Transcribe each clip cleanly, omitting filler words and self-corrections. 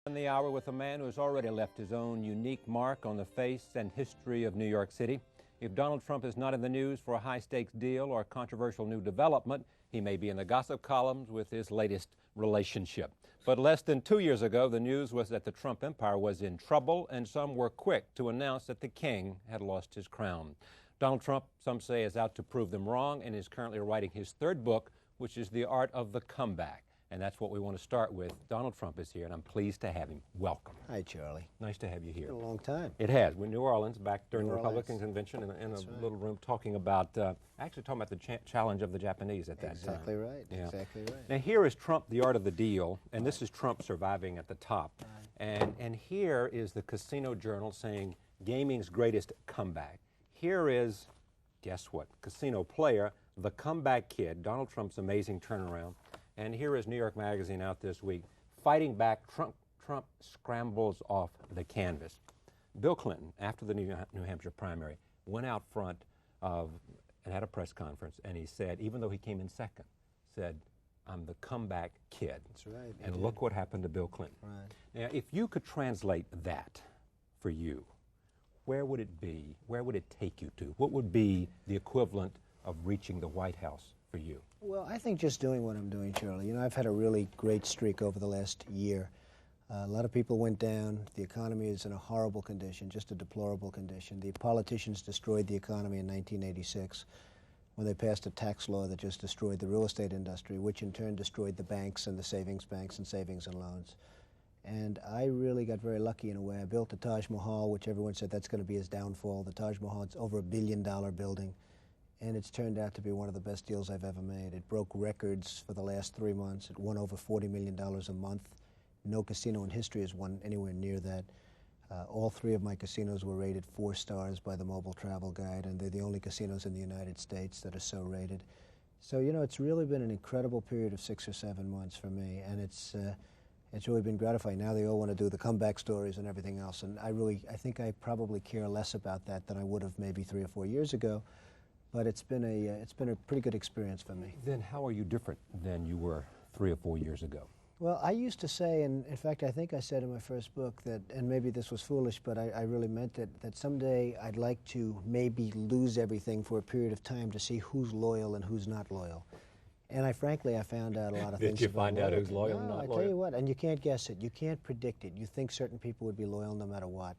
In the hour with a man who has already left his own unique mark on the face and history of New York City. If Donald Trump is not in the news for a high-stakes deal or a controversial new development, he may be in the gossip columns with his latest relationship. But less than 2 years ago, the news was that the Trump empire was in trouble, and some were quick to announce that the king had lost his crown. Donald Trump, some say, is out to prove them wrong and is currently writing his third book, which is The Art of the Comeback. And that's what we want to start with. Donald Trump is here, and I'm pleased to have him. Welcome. Hi, Charlie. Nice to have you here. It's been a long time. It has. We're in New Orleans, back during New the Orleans. Republican convention in a little room talking about, the challenge of the Japanese at that Exactly time. right. Yeah. Exactly right. Now here is Trump, The Art of the Deal, and this is Trump surviving at the top. And here is the Casino Journal saying gaming's greatest comeback. Here is, guess what, Casino Player, the comeback kid, Donald Trump's amazing turnaround. And here is New York Magazine out this week, fighting back, Trump scrambles off the canvas. Bill Clinton, after the New Hampshire primary, went out front and had a press conference, and he said, even though he came in second, said, I'm the comeback kid. That's right. And look what happened to Bill Clinton. Right. Now, if you could translate that for you, where would it be? Where would it take you to? What would be the equivalent of reaching the White House for you? Well, I think just doing what I'm doing, Charlie. You know, I've had a really great streak over the last year. A lot of people went down. The economy is in a horrible condition, just a deplorable condition. The politicians destroyed the economy in 1986 when they passed a tax law that just destroyed the real estate industry, which in turn destroyed the banks and the savings banks and savings and loans. And I really got very lucky in a way. I built the Taj Mahal, which everyone said that's going to be his downfall. The Taj Mahal, it's over $1 billion building. And it's turned out to be one of the best deals I've ever made. It broke records for the last 3 months. It won over $40 million a month. No casino in history has won anywhere near that. All 3 of my casinos were rated 4 stars by the Mobile Travel Guide, and they're the only casinos in the United States that are so rated. So, you know, it's really been an incredible period of 6 or 7 months for me, and it's really been gratifying. Now they all want to do the comeback stories and everything else, and I think I probably care less about that than I would have maybe 3 or 4 years ago. But it's been a pretty good experience for me. Then how are you different than you were 3 or 4 years ago? Well, I used to say, and in fact I think I said in my first book that, and maybe this was foolish, but I really meant it, that someday I'd like to maybe lose everything for a period of time to see who's loyal and who's not loyal. And frankly, I found out a lot of things. Did you find out who's loyal and not loyal? I tell you what, and you can't guess it. You can't predict it. You think certain people would be loyal no matter what.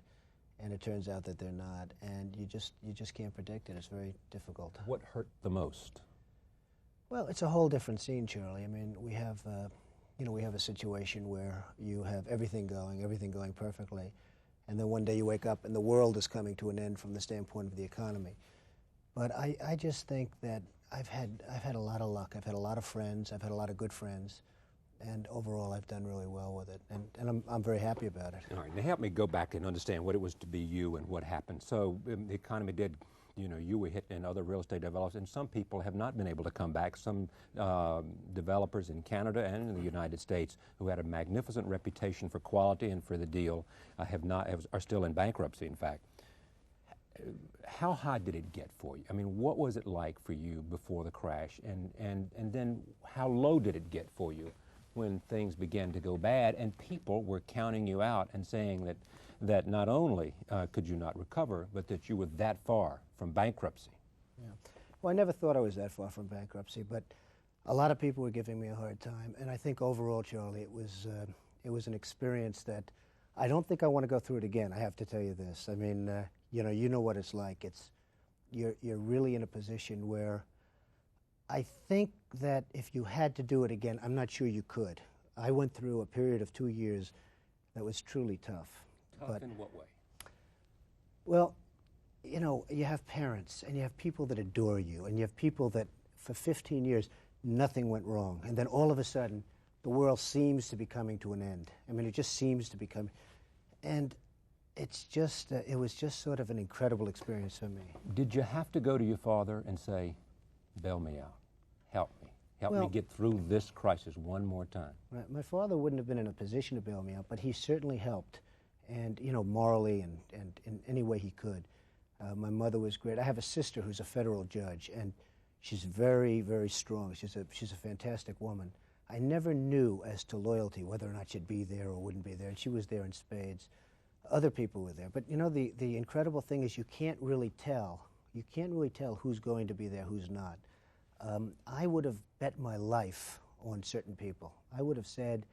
And it turns out that they're not, and you just can't predict it. It's very difficult. What hurt the most? Well, it's a whole different scene, Charlie. I mean, we have a situation where you have everything going perfectly, and then one day you wake up and the world is coming to an end from the standpoint of the economy. But I just think that I've had a lot of luck. I've had a lot of friends. I've had a lot of good friends. And overall, I've done really well with it, and I'm very happy about it. All right, now help me go back and understand what it was to be you and what happened. So the economy did, you were hit and other real estate developers, and some people have not been able to come back. Some developers in Canada and in the United States who had a magnificent reputation for quality and for the deal are still in bankruptcy, in fact. How high did it get for you? I mean, what was it like for you before the crash, and then how low did it get for you when things began to go bad and people were counting you out and saying that not only could you not recover, but that you were that far from bankruptcy? Yeah. Well, I never thought I was that far from bankruptcy, but a lot of people were giving me a hard time. And I think overall, Charlie, it was an experience that I don't think I want to go through it again. I have to tell you this. I mean, you know what it's like. You're really in a position where I think that if you had to do it again, I'm not sure you could. I went through a period of 2 years that was truly tough. Tough in what way? Well, you have parents, and you have people that adore you, and you have people that for 15 years, nothing went wrong. And then all of a sudden, the world seems to be coming to an end. I mean, it just seems to be coming. And it was just sort of an incredible experience for me. Did you have to go to your father and say, bail me out, help me get through this crisis one more time? Right. My father wouldn't have been in a position to bail me out, but he certainly helped, and morally and in any way he could. My mother was great. I have a sister who's a federal judge, and she's very, very strong. She's a fantastic woman. I never knew as to loyalty whether or not she'd be there or wouldn't be there, and she was there in spades. Other people were there. But you know, the incredible thing is you can't really tell. You can't really tell who's going to be there, who's not. I would have bet my life on certain people. I would have said,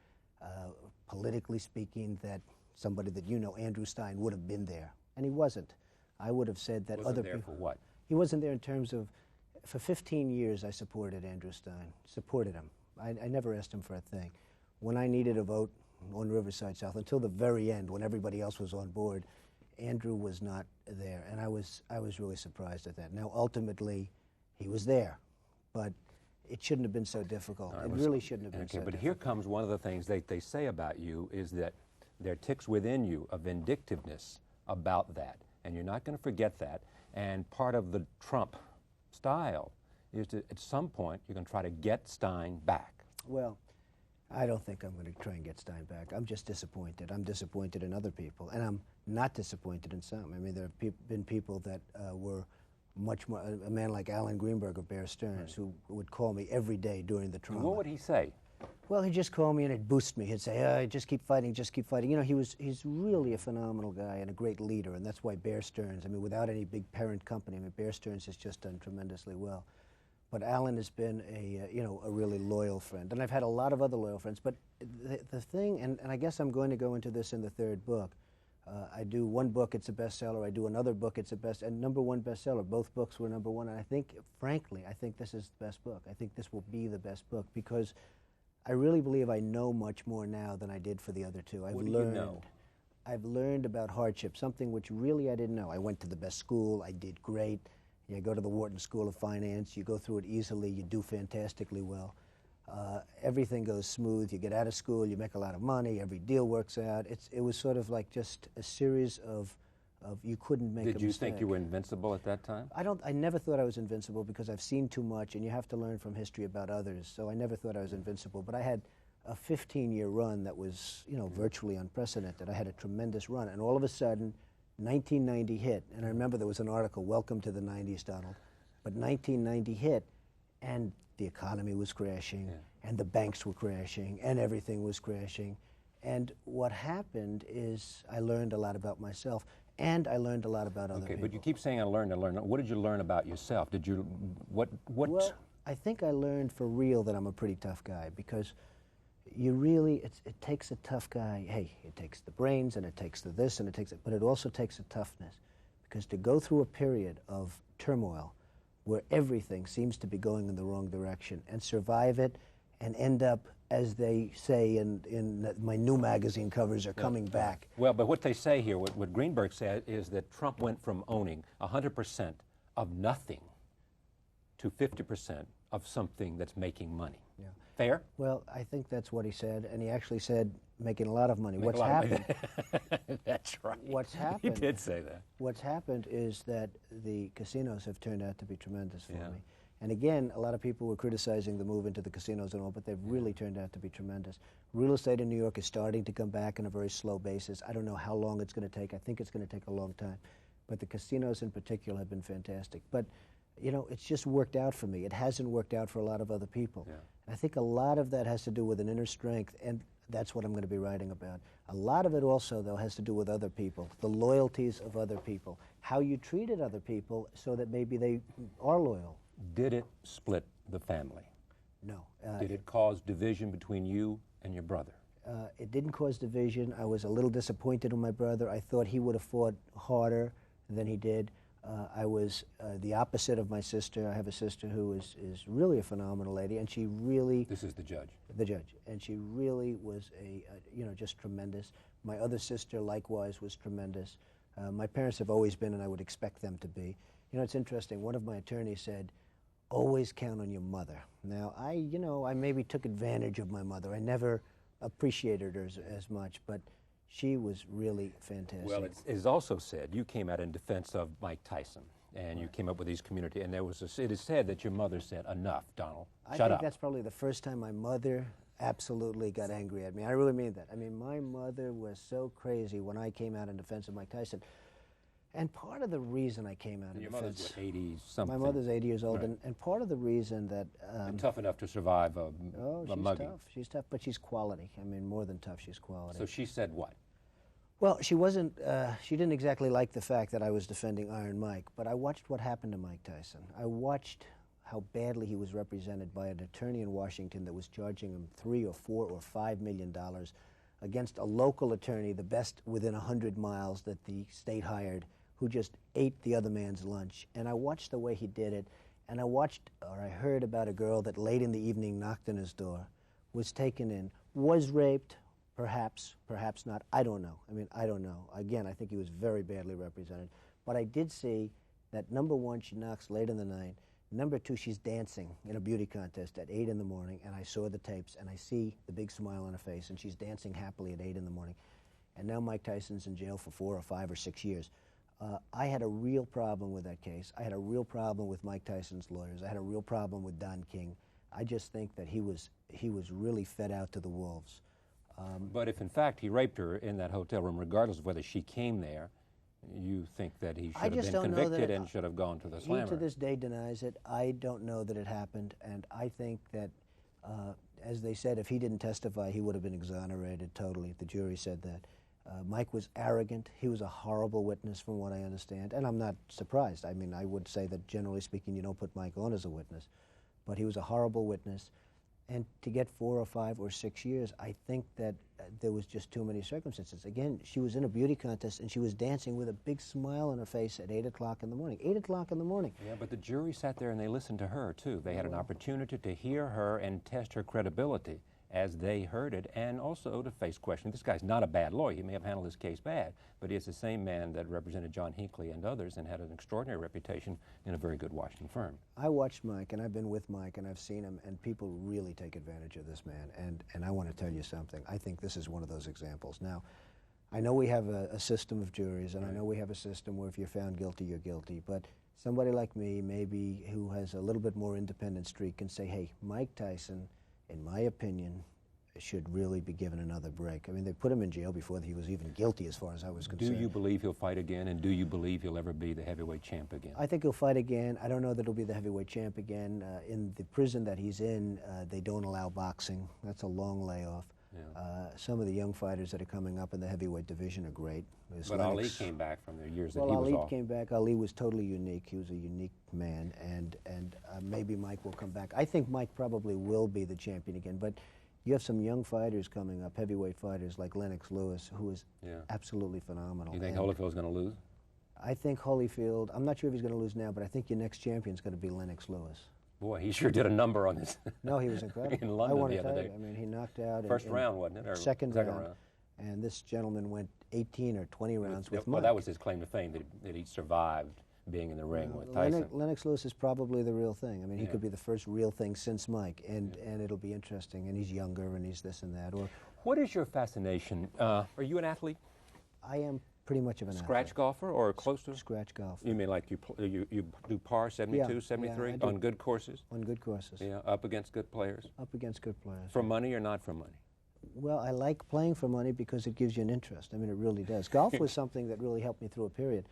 politically speaking, that somebody that you know, Andrew Stein, would have been there, and he wasn't. I would have said that other people. For what? He wasn't there in terms of, for 15 years I supported Andrew Stein, supported him. I never asked him for a thing. When I needed a vote on Riverside South, until the very end, when everybody else was on board, Andrew was not there, and I was really surprised at that. Now, ultimately, he was there, but it shouldn't have been so difficult. It really shouldn't have been so difficult. But here comes one of the things they say about you is that there ticks within you a vindictiveness about that, and you're not going to forget that. And part of the Trump style is to, at some point, you're going to try to get Stein back. Well, I don't think I'm going to try and get Stein back. I'm just disappointed. I'm disappointed in other people, and I'm not disappointed in some. I mean, there have been people that were much more, a man like Alan Greenberg or Bear Stearns, who would call me every day during the trauma. And what would he say? Well, he'd just call me and it'd boost me. He'd say, just keep fighting, just keep fighting. You know, he's really a phenomenal guy and a great leader, and that's why Bear Stearns, I mean, without any big parent company, I mean, Bear Stearns has just done tremendously well. But Alan has been a really loyal friend. And I've had a lot of other loyal friends. But the thing, and I guess I'm going to go into this in the third book, I do one book, it's a bestseller. I do another book, it's a and #1 bestseller. Both books were #1. And I think, frankly, I think this is the best book. I think this will be the best book because I really believe I know much more now than I did for the other two. What do you know? I've learned about hardship, something which really I didn't know. I went to the best school, I did great. You go to the Wharton School of Finance, you go through it easily, you do fantastically well. Everything goes smooth, you get out of school, you make a lot of money, every deal works out. It was sort of like just a series of you couldn't make a mistake. Did you think you were invincible at that time? I never thought I was invincible because I've seen too much and you have to learn from history about others. So I never thought I was invincible, but I had a 15-year run that was, virtually unprecedented. I had a tremendous run, and all of a sudden, 1990 hit, and I remember there was an article, "Welcome to the 90s, Donald," but 1990 hit, and the economy was crashing, and the banks were crashing, and everything was crashing, and what happened is I learned a lot about myself, and I learned a lot about other people. Okay, but you keep saying I learned. What did you learn about yourself? Did you, what? Well, I think I learned for real that I'm a pretty tough guy, because you really, it takes a tough guy. Hey, it takes the brains and it takes the this and it takes it, but it also takes a toughness, because to go through a period of turmoil where everything seems to be going in the wrong direction and survive it and end up, as they say in my new magazine covers, are coming back. Well, but what they say here, what Greenberg said, is that Trump went from owning 100% of nothing to 50% of something that's making money. Yeah. Fair? Well, I think that's what he said, and he actually said making a lot for money. What's happened? That's right. What's happened? He did say that. What's happened is that the casinos have turned out to be tremendous for me. And again, a lot of people were criticizing the move into the casinos and all, but they've really turned out to be tremendous. Real estate in New York is starting to come back on a very slow basis. I don't know how long it's going to take. I think it's going to take a long time. But the casinos in particular have been fantastic. But it's just worked out for me. It hasn't worked out for a lot of other people. Yeah. And I think a lot of that has to do with an inner strength, and that's what I'm going to be writing about. A lot of it also, though, has to do with other people, the loyalties of other people, how you treated other people so that maybe they are loyal. Did it split the family? No. Did it cause division between you and your brother? It didn't cause division. I was a little disappointed in my brother. I thought he would have fought harder than he did. I was the opposite of my sister. I have a sister who is really a phenomenal lady, and she really... This is the judge. The judge. And she really was just tremendous. My other sister, likewise, was tremendous. My parents have always been, and I would expect them to be. It's interesting. One of my attorneys said, always count on your mother. Now, I maybe took advantage of my mother. I never appreciated her as much, but she was really fantastic. Well, it is also said you came out in defense of Mike Tyson, and you came up with these community, and it is said that your mother said, enough, Donald, shut up. I think that's probably the first time my mother absolutely got angry at me. I really mean that. I mean, my mother was so crazy when I came out in defense of Mike Tyson. And part of the reason I came out And of your the mother's fence, what, 80 something? my mother's 80 years old, Right. and part of the reason that And tough enough to survive a she's mugging. tough. She's tough, but she's quality. I mean, more than tough, she's quality. So she said what? Well, she wasn't. She didn't exactly like the fact that I was defending Iron Mike, but I watched what happened to Mike Tyson. I watched how badly he was represented by an attorney in Washington that was charging him $3 or $4 or $5 million against a local attorney, the best within 100 miles that the state hired, who just ate the other man's lunch. And I watched the way he did it, and I heard about a girl that late in the evening knocked on his door, was taken in, was raped, perhaps, perhaps not. I don't know. I mean, I don't know. Again, I think he was very badly represented. But I did see that, number one, she knocks late in the night. Number two, she's dancing in a beauty contest at 8 in the morning, and I saw the tapes, and I see the big smile on her face, and she's dancing happily at 8 in the morning. And now Mike Tyson's in jail for 4 or 5 or 6 years. I had a real problem with that case. I had a real problem with Mike Tyson's lawyers. I had a real problem with Don King. I just think that he was really fed out to the wolves. But if in fact he raped her in that hotel room, regardless of whether she came there, you think that he should have just been don't know that convicted and should have gone to the slammer? He to this day denies it. I don't know that it happened, and I think that, as they said, if he didn't testify, he would have been exonerated totally. The jury said that. Mike was arrogant. He was a horrible witness from what I understand, and I'm not surprised. I mean, I would say that generally speaking, you don't put Mike on as a witness, but he was a horrible witness. And to get 4 or 5 or 6 years, I think that there was just too many circumstances. Again, she was in a beauty contest, and she was dancing with a big smile on her face at 8 o'clock in the morning. 8 o'clock in the morning. Yeah, but the jury sat there and they listened to her, too. They had an opportunity to hear her and test her credibility as they heard it, and also to face questioning. This guy's not a bad lawyer. He may have handled his case bad, but he is the same man that represented John Hinckley and others and had an extraordinary reputation in a very good Washington firm. I watched Mike, and I've been with Mike, and I've seen him, and people really take advantage of this man. And I want to tell you something. I think this is one of those examples. Now, I know we have a system of juries, and I know we have a system where if you're found guilty, you're guilty. But somebody like me, maybe who has a little bit more independent streak, can say, hey, Mike Tyson, in my opinion, should really be given another break. I mean, they put him in jail before he was even guilty, as far as I was concerned. Do you believe he'll fight again, and do you believe he'll ever be the heavyweight champ again? I think he'll fight again. I don't know that he'll be the heavyweight champ again. In the prison that he's in, they don't allow boxing. That's a long layoff. Yeah. Some of the young fighters that are coming up in the heavyweight division are great. There's But Lennox. Ali came back from the years that Well, he was Ali off. came back. Ali was totally unique. He was a unique man, and maybe Mike will come back. I think Mike probably will be the champion again, but you have some young fighters coming up, heavyweight fighters like Lennox Lewis, who is absolutely phenomenal. You think And Holyfield's going to lose? I think Holyfield, I'm not sure if he's going to lose now, but I think your next champion's going to be Lennox Lewis. Boy, he sure did a number on this. No, he was incredible. In London I want the to other tell day. you, I mean, he knocked out First in round, wasn't it? Or second round. And this gentleman went 18 or 20 rounds with Well, Mike. that was his claim to fame, that he survived being in the ring with Tyson. Lennox Lewis is probably the real thing. I mean, he could be the first real thing since Mike, and it'll be interesting. And he's younger, and he's this and that. Or What is your fascination? Are you an athlete? I am pretty much of an Scratch athlete. golfer or close to? Scratch golf. You mean like you do par 72, Yeah, 73 I do. on good courses? On good courses. Yeah, up against good players? Up against good players. For money or not for money? Well, I like playing for money because it gives you an interest. I mean, it really does. Golf was something that really helped me through a period.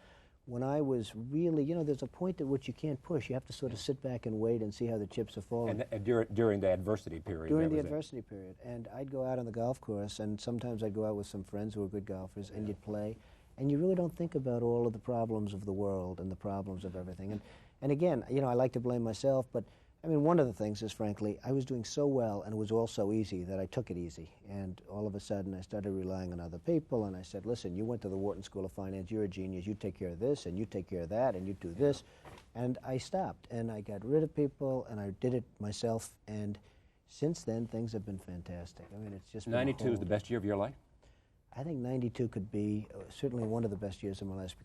When I was really, you know, there's a point at which you can't push. You have to sort of sit back and wait and see how the chips are falling. And during the adversity period? During the that was it. adversity period. And I'd go out on the golf course, and sometimes I'd go out with some friends who were good golfers, and you'd play. And you really don't think about all of the problems of the world and the problems of everything. And again, you know, I like to blame myself, but I mean, one of the things is, frankly, I was doing so well and it was all so easy that I took it easy. And all of a sudden, I started relying on other people, and I said, listen, you went to the Wharton School of Finance, you're a genius, you take care of this, and you take care of that, and you do this. And I stopped, and I got rid of people, and I did it myself, and since then, things have been fantastic. I mean, it's just been a 92 is whole- the best year of your life? I think 92 could be certainly one of the best years of my life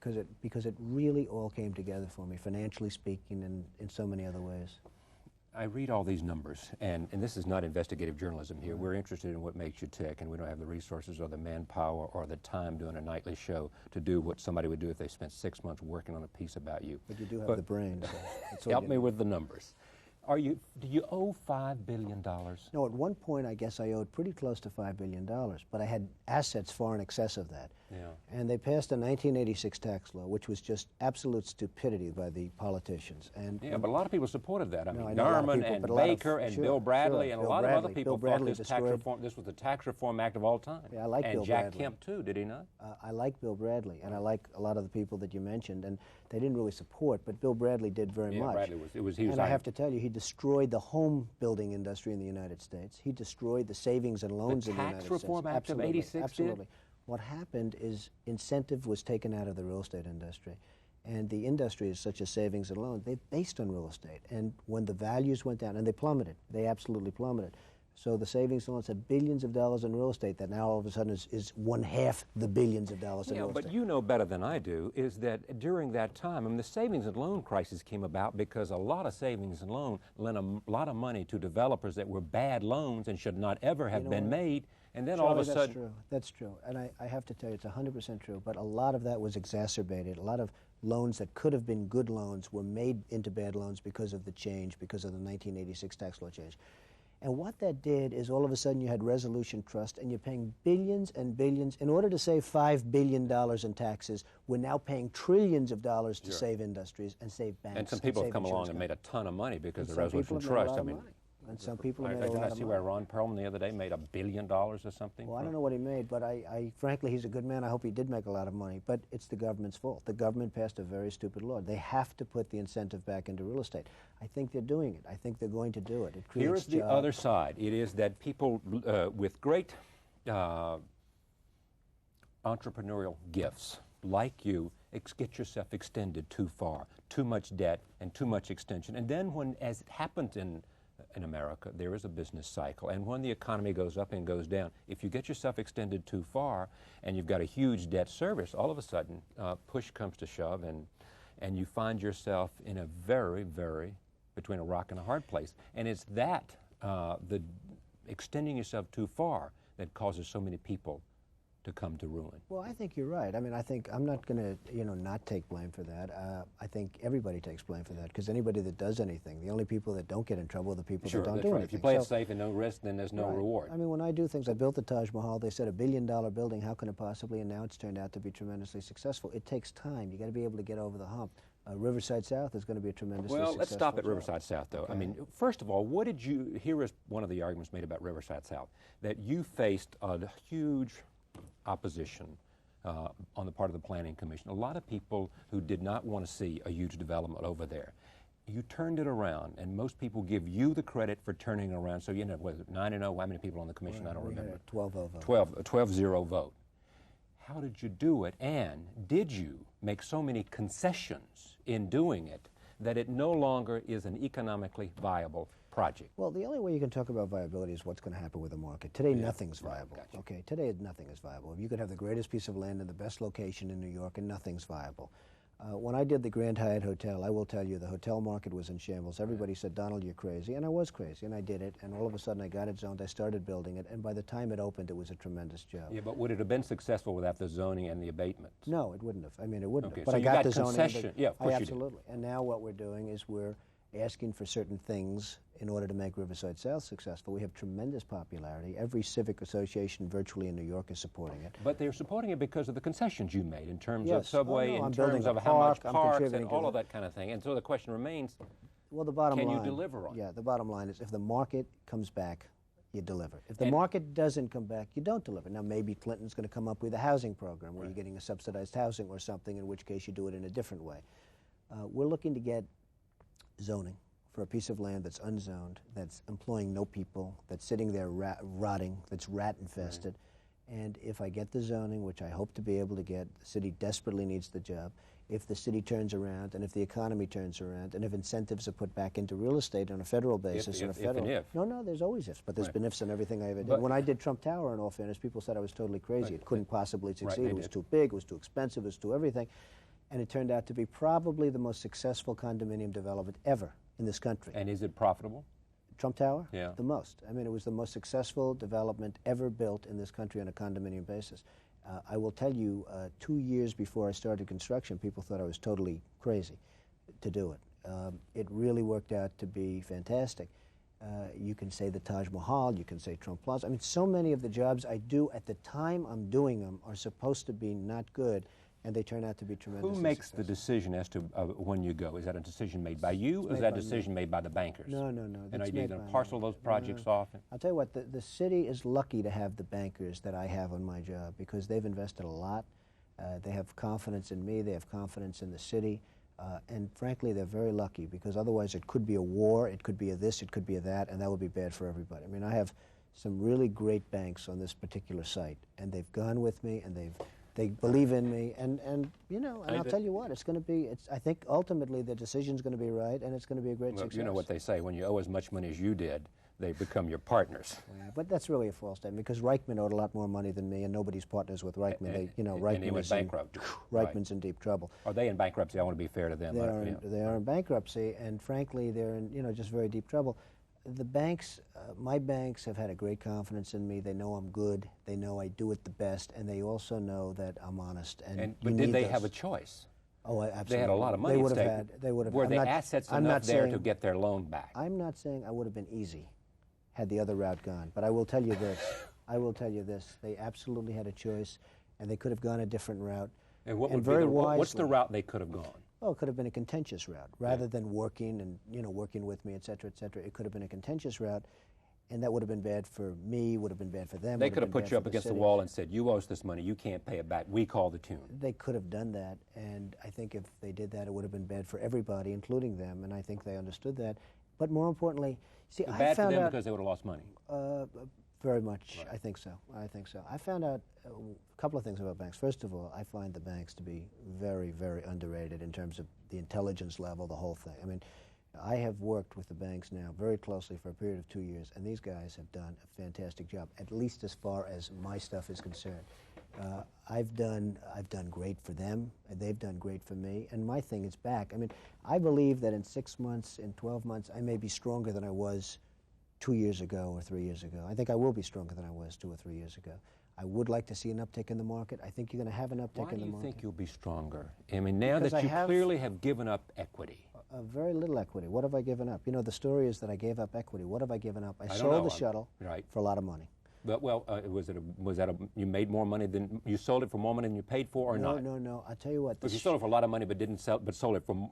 because it really all came together for me, financially speaking, and in so many other ways. I read all these numbers, and this is not investigative journalism here. We're interested in what makes you tick, and we don't have the resources or the manpower or the time doing a nightly show to do what somebody would do if they spent 6 months working on a piece about you. But you do have the brain. So that's all Help you me need. with the numbers. Do you owe $5 billion? No, at one point I guess I owed pretty close to $5 billion, but I had assets far in excess of that. Yeah. And they passed a 1986 tax law, which was just absolute stupidity by the politicians. And Yeah, but a lot of people supported that. I No, mean, I know a lot of Norman people, and but a lot of- Baker and sure, Bill Bradley sure, and Bill a lot of other Bradley. people Bill thought Bradley this was the tax reform act of all time. Yeah, I like and Bill Jack Bradley. Kemp too, did he not? I like Bill Bradley, and I like a lot of the people that you mentioned, and they didn't really support, but Bill Bradley did very Yeah, much. Bradley he was And I have to tell you, he destroyed the home building industry in the United States. He destroyed the savings and loans in the United Tax States. Reform Act of Absolutely, 86 absolutely. What happened is incentive was taken out of the real estate industry. And the industries such as savings and loans, they're based on real estate. And when the values went down, and they plummeted, they absolutely plummeted. So the savings and loans had billions of dollars in real estate that now all of a sudden is one half the billions of dollars in real estate. But you know better than I do is that during that time, I mean, the savings and loan crisis came about because a lot of savings and loan lent a lot of money to developers that were bad loans and should not ever have been made. And then all of a Charlie, sudden, that's true. And I have to tell you, it's 100% true. But a lot of that was exacerbated. A lot of loans that could have been good loans were made into bad loans because of the change, because of the 1986 tax law change. And what that did is all of a sudden you had Resolution Trust, and you're paying billions and billions. In order to save $5 billion in taxes, we're now paying trillions of dollars to save industries and save banks. and some people have save come along insurance and made a ton of money because of some people Resolution have made a Trust. lot I of mean, money. And some people have made a didn't lot I of see money. where Ron Perlman the other day made $1 billion or something? Well, I don't know what he made, but I frankly, he's a good man. I hope he did make a lot of money. But it's the government's fault. The government passed a very stupid law. They have to put the incentive back into real estate. I think they're doing it. I think they're going to do it. It creates Here's the jobs. other side. It is that people with great entrepreneurial gifts, like you, get yourself extended too far, too much debt and too much extension. And then when, as it happens in America, there is a business cycle. And when the economy goes up and goes down, if you get yourself extended too far and you've got a huge debt service, all of a sudden push comes to shove and you find yourself in a very, very, between a rock and a hard place. And it's that, the extending yourself too far, that causes so many people to come to ruin. Well, I think you're right. I mean, I think I'm not going to, not take blame for that. I think everybody takes blame for that, because anybody that does anything, the only people that don't get in trouble are the people that don't do anything. If you play it safe and no risk, then there's no reward. I mean, when I do things, I built the Taj Mahal. They said $1 billion building. How can it possibly? And now it's turned out to be tremendously successful. It takes time. You got to be able to get over the hump. Riverside South is going to be a tremendously successful Well, let's stop at job. Riverside South, though. Okay. I mean, first of all, what did you, here is one of the arguments made about Riverside South, that you faced a huge opposition on the part of the Planning Commission. A lot of people who did not want to see a huge development over there. You turned it around, and most people give you the credit for turning it around. So you ended up with 9-0. How many people on the commission? I don't We had remember. a 12-0 vote. 12-0 vote. How did you do it? And did you make so many concessions in doing it that it no longer is an economically viable project? Well, the only way you can talk about viability is what's going to happen with the market. Today, nothing's viable. gotcha. Okay, today nothing is viable. You could have the greatest piece of land in the best location in New York, and nothing's viable. When I did the Grand Hyatt Hotel, I will tell you, the hotel market was in shambles. Everybody said, Donald, you're crazy. And I was crazy, and I did it. And all of a sudden, I got it zoned. I started building it. And by the time it opened, it was a tremendous job. Yeah, but would it have been successful without the zoning and the abatement? No, it wouldn't have. I mean, it wouldn't Okay, have. But so I you got got the zoning. concession. Yeah, of course you did. Absolutely. And now what we're doing is we're asking for certain things in order to make Riverside South successful. We have tremendous popularity. Every civic association virtually in New York is supporting it. But they're supporting it because of the concessions you made in terms of Yes. subway, Oh, no, in I'm terms building a of how much park, I'm parks and contributing to all of the- that kind of thing. And so the question remains, Well, the bottom can line. you deliver on it? Yeah, the bottom line is if the market comes back, you deliver. If the And- market doesn't come back, you don't deliver. Now, maybe Clinton's going to come up with a housing program where you're getting a subsidized housing or something, in which case you do it in a different way. We're looking to get zoning for a piece of land that's unzoned, that's employing no people, that's sitting there rotting, that's rat infested. And if I get the zoning, which I hope to be able to get, the city desperately needs the job. If the city turns around, and if the economy turns around, and if incentives are put back into real estate on a federal basis, if and if. No, there's always ifs, but there's been ifs in everything I ever did. But- When I did Trump Tower, in all fairness, people said I was totally crazy. It couldn't possibly succeed. they It was did. too big, it was too expensive, it was too everything. And it turned out to be probably the most successful condominium development ever in this country. And is it profitable? Trump Tower? Yeah. The most. I mean, it was the most successful development ever built in this country on a condominium basis. I will tell you, 2 years before I started construction, people thought I was totally crazy to do it. It really worked out to be fantastic. You can say the Taj Mahal, you can say Trump Plaza. I mean, so many of the jobs I do at the time I'm doing them are supposed to be not good, and they turn out to be tremendously Who makes successful. the decision as to when you go? Is that a decision made by you, or is made that a by me. decision made by the bankers? No. And are it's you made going by to parcel me. those projects No. off? I'll tell you what, the city is lucky to have the bankers that I have on my job because they've invested a lot. They have confidence in me, they have confidence in the city, and frankly, they're very lucky because otherwise it could be a war, it could be a this, it could be a that, and that would be bad for everybody. I mean, I have some really great banks on this particular site, and they've gone with me, and they believe in me, and you know, and I'll tell you what, it's going to be, I think ultimately the decision's going to be right, and it's going to be a great success. You know what they say, when you owe as much money as you did, they become your partners. Yeah, but that's really a false statement because Reichman owed a lot more money than me, and nobody's partners with Reichman. Reichman and he went bankrupt. Reichman's in deep trouble. Are they in bankruptcy? I want to be fair to them. They are in bankruptcy, and frankly, they're in just very deep trouble. The banks, my banks have had a great confidence in me. They know I'm good. They know I do it the best, and they also know that I'm honest. But did they have a choice? Oh, absolutely. They had a lot of money They at would stake. have had. They would have. Were the assets enough there to get their loan back? I'm not saying I would have been easy had the other route gone, but I will tell you this. They absolutely had a choice, and they could have gone a different route. And what and would very be wisely, what's the route they could have gone? Oh, it could have been a contentious route. Rather than working and working with me, et cetera, it could have been a contentious route, and that would have been bad for me, would have been bad for them. They could have put you up against the wall and said, you owe us this money, you can't pay it back, we call the tune. They could have done that, and I think if they did that, it would have been bad for everybody, including them, and I think they understood that. But more importantly, see, I bad found for them out, because they would have lost money. Very much, Right. I think so. I found out a couple of things about banks. First of all, I find the banks to be very, very underrated in terms of the intelligence level, the whole thing. I mean, I have worked with the banks now very closely for a period of 2 years, and these guys have done a fantastic job, at least as far as my stuff is concerned. I've done great for them, and they've done great for me, and my thing is back. I mean, I believe that in 6 months, in 12 months, I may be stronger than I was 2 years ago or 3 years ago. I think I will be stronger than I was 2 or 3 years ago. I would like to see an uptick in the market. I think you're going to have an uptick in the market. Why do you think you'll be stronger? I mean, now Because that you clearly have given up equity. Very little equity. What have I given up? You know, the story is that I gave up equity. What have I given up? I sold the shuttle for a lot of money. But, you made more money than you sold it for more money than you paid for, or not? No. I tell you what. If you sold it for a lot of money but sold it for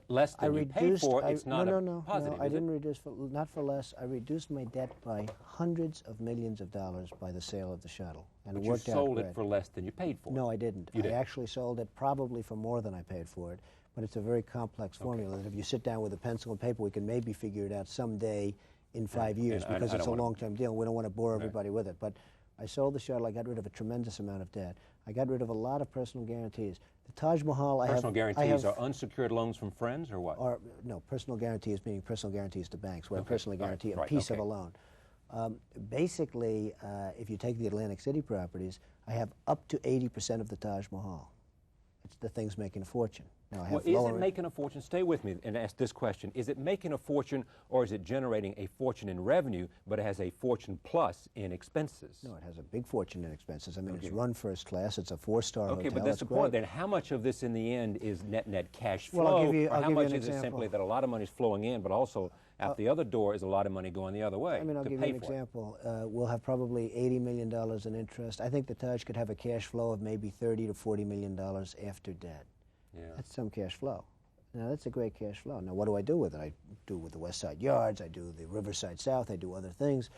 less than you paid for, it's not positive. No, I didn't reduce not for less. I reduced my debt by hundreds of millions of dollars by the sale of the shuttle, and But it you worked out sold great. it for less than you paid for. No, I didn't. You did. I actually sold it probably for more than I paid for it. But it's a very complex formula that if you sit down with a pencil and paper, we can maybe figure it out someday in 5 years because it's a long-term deal. We don't want to bore everybody with it. But I sold the shuttle. I got rid of a tremendous amount of debt. I got rid of a lot of personal guarantees. The Taj Mahal, Personal guarantees are unsecured loans from friends, or what? No, personal guarantees meaning personal guarantees to banks, where I Okay. personally guarantee a piece of a loan. Basically, if you take the Atlantic City properties, I have up to 80% of the Taj Mahal. The thing's making a fortune. Now, I have Is it making a fortune? Stay with me and ask this question. Is it making a fortune, or is it generating a fortune in revenue, but it has a fortune plus in expenses? No, it has a big fortune in expenses. I mean, it's run first class. It's a 4-star hotel. Okay, but that's the point. Then how much of this in the end is net cash flow? Well, I'll give you or how much an is it example. simply that a lot of money is flowing in, but also out the other door is a lot of money going the other way? I mean, I'll give you an example. We'll have probably $80 million in interest. I think the Taj could have a cash flow of maybe $30 to $40 million after debt. Yeah. That's some cash flow. Now, that's a great cash flow. Now, what do I do with it? I do with the West Side Yards, I do the Riverside South, I do other things.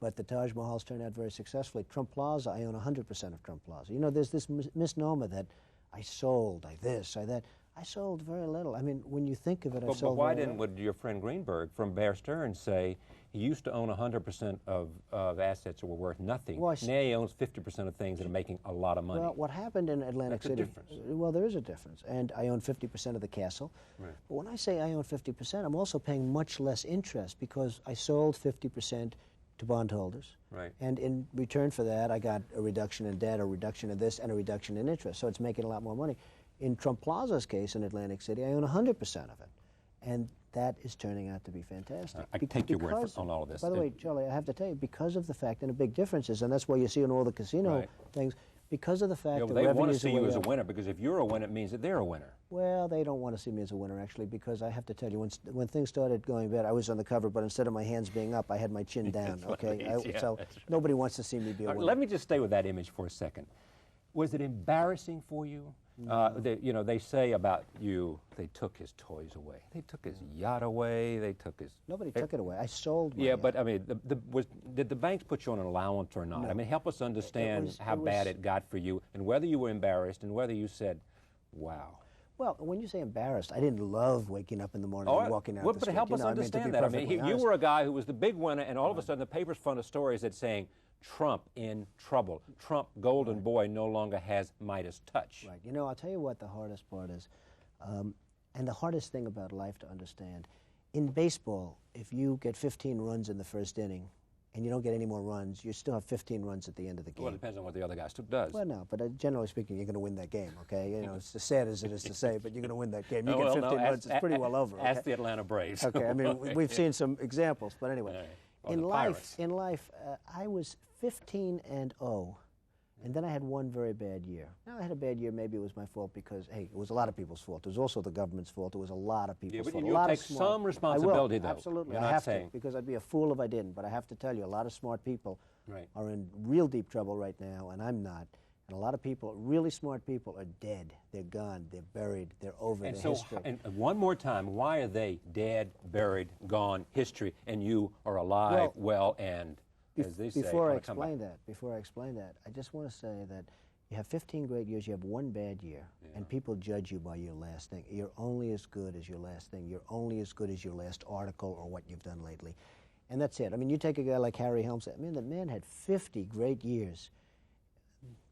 But the Taj Mahal's turned out very successfully. Trump Plaza, I own 100% of Trump Plaza. You know, there's this misnomer that I sold, I this, I that. I sold very little. I mean, when you think of it, I've sold But why very didn't little. would your friend Greenberg from Bear Stearns say he used to own 100% of assets that were worth nothing? Well, now he owns 50% of things that are making a lot of money. Well, what happened in Atlantic That's a City? difference. Well, there is a difference. And I own 50% of the castle. Right. But when I say I own 50%, I'm also paying much less interest because I sold 50% to bondholders. Right. And in return for that, I got a reduction in debt, a reduction in this, and a reduction in interest. So it's making a lot more money. In Trump Plaza's case in Atlantic City, I own 100% of it. And that is turning out to be fantastic. I take your word on all of this. By the way, Charlie, I have to tell you, because of the fact, and a big difference is, and that's why you see in all the casino Right. things, because of the fact Yeah, that but they want to revenues see are you way as a up. winner, because if you're a winner, it means that they're a winner. Well, they don't want to see me as a winner, actually, because I have to tell you, when things started going bad, I was on the cover, but instead of my hands being up, I had my chin down, okay? So nobody wants to see me be a winner. Let me just stay with that image for a second. Was it embarrassing for you? They say about you, they took his toys away. They took his yacht away. They took his... Nobody took it away. I sold my Yeah, yacht. but I mean, did the banks put you on an allowance or not? No. I mean, help us understand how it bad was- it got for you, and whether you were embarrassed, and whether you said, wow. Well, when you say embarrassed, I didn't love waking up in the morning and walking out well, the but street. help us to be understand that. I mean, perfectly you honest. were a guy who was the big winner, and all of a sudden the paper's full of stories that saying, Trump in trouble. Trump, golden boy, no longer has Midas touch. Right. I'll tell you what the hardest part is, and the hardest thing about life to understand. In baseball, if you get 15 runs in the first inning and you don't get any more runs, you still have 15 runs at the end of the game. Well, it depends on what the other guy does. Well, no, but generally speaking, you're going to win that game, okay? It's as sad as it is to say, but you're going to win that game. You get 15 runs, it's pretty well over. Ask the Atlanta Braves. Okay, I mean, we've seen some examples, but anyway. Right. Or In the life, Pirates. I was 15-0, and then I had one very bad year. Now, I had a bad year. Maybe it was my fault because, hey, it was a lot of people's fault. It was also the government's fault. It was a lot of people's but fault. you'll A lot take of smart, some responsibility, I will, though. absolutely. You're I not have saying. to, because I'd be a fool if I didn't. But I have to tell you, a lot of smart people Right. are in real deep trouble right now, and I'm not. And a lot of people, really smart people, are dead. They're gone. They're buried. They're over. And They're so, history. and one more time, why are they dead, buried, gone, history, and you are alive, well, and, as they say, Before I on a comeback? explain that, I just want to say that you have 15 great years, you have one bad year, and people judge you by your last thing. You're only as good as your last thing. You're only as good as your last article or what you've done lately. And that's it. I mean, you take a guy like Harry Helmsley. I mean, the man had 50 great years.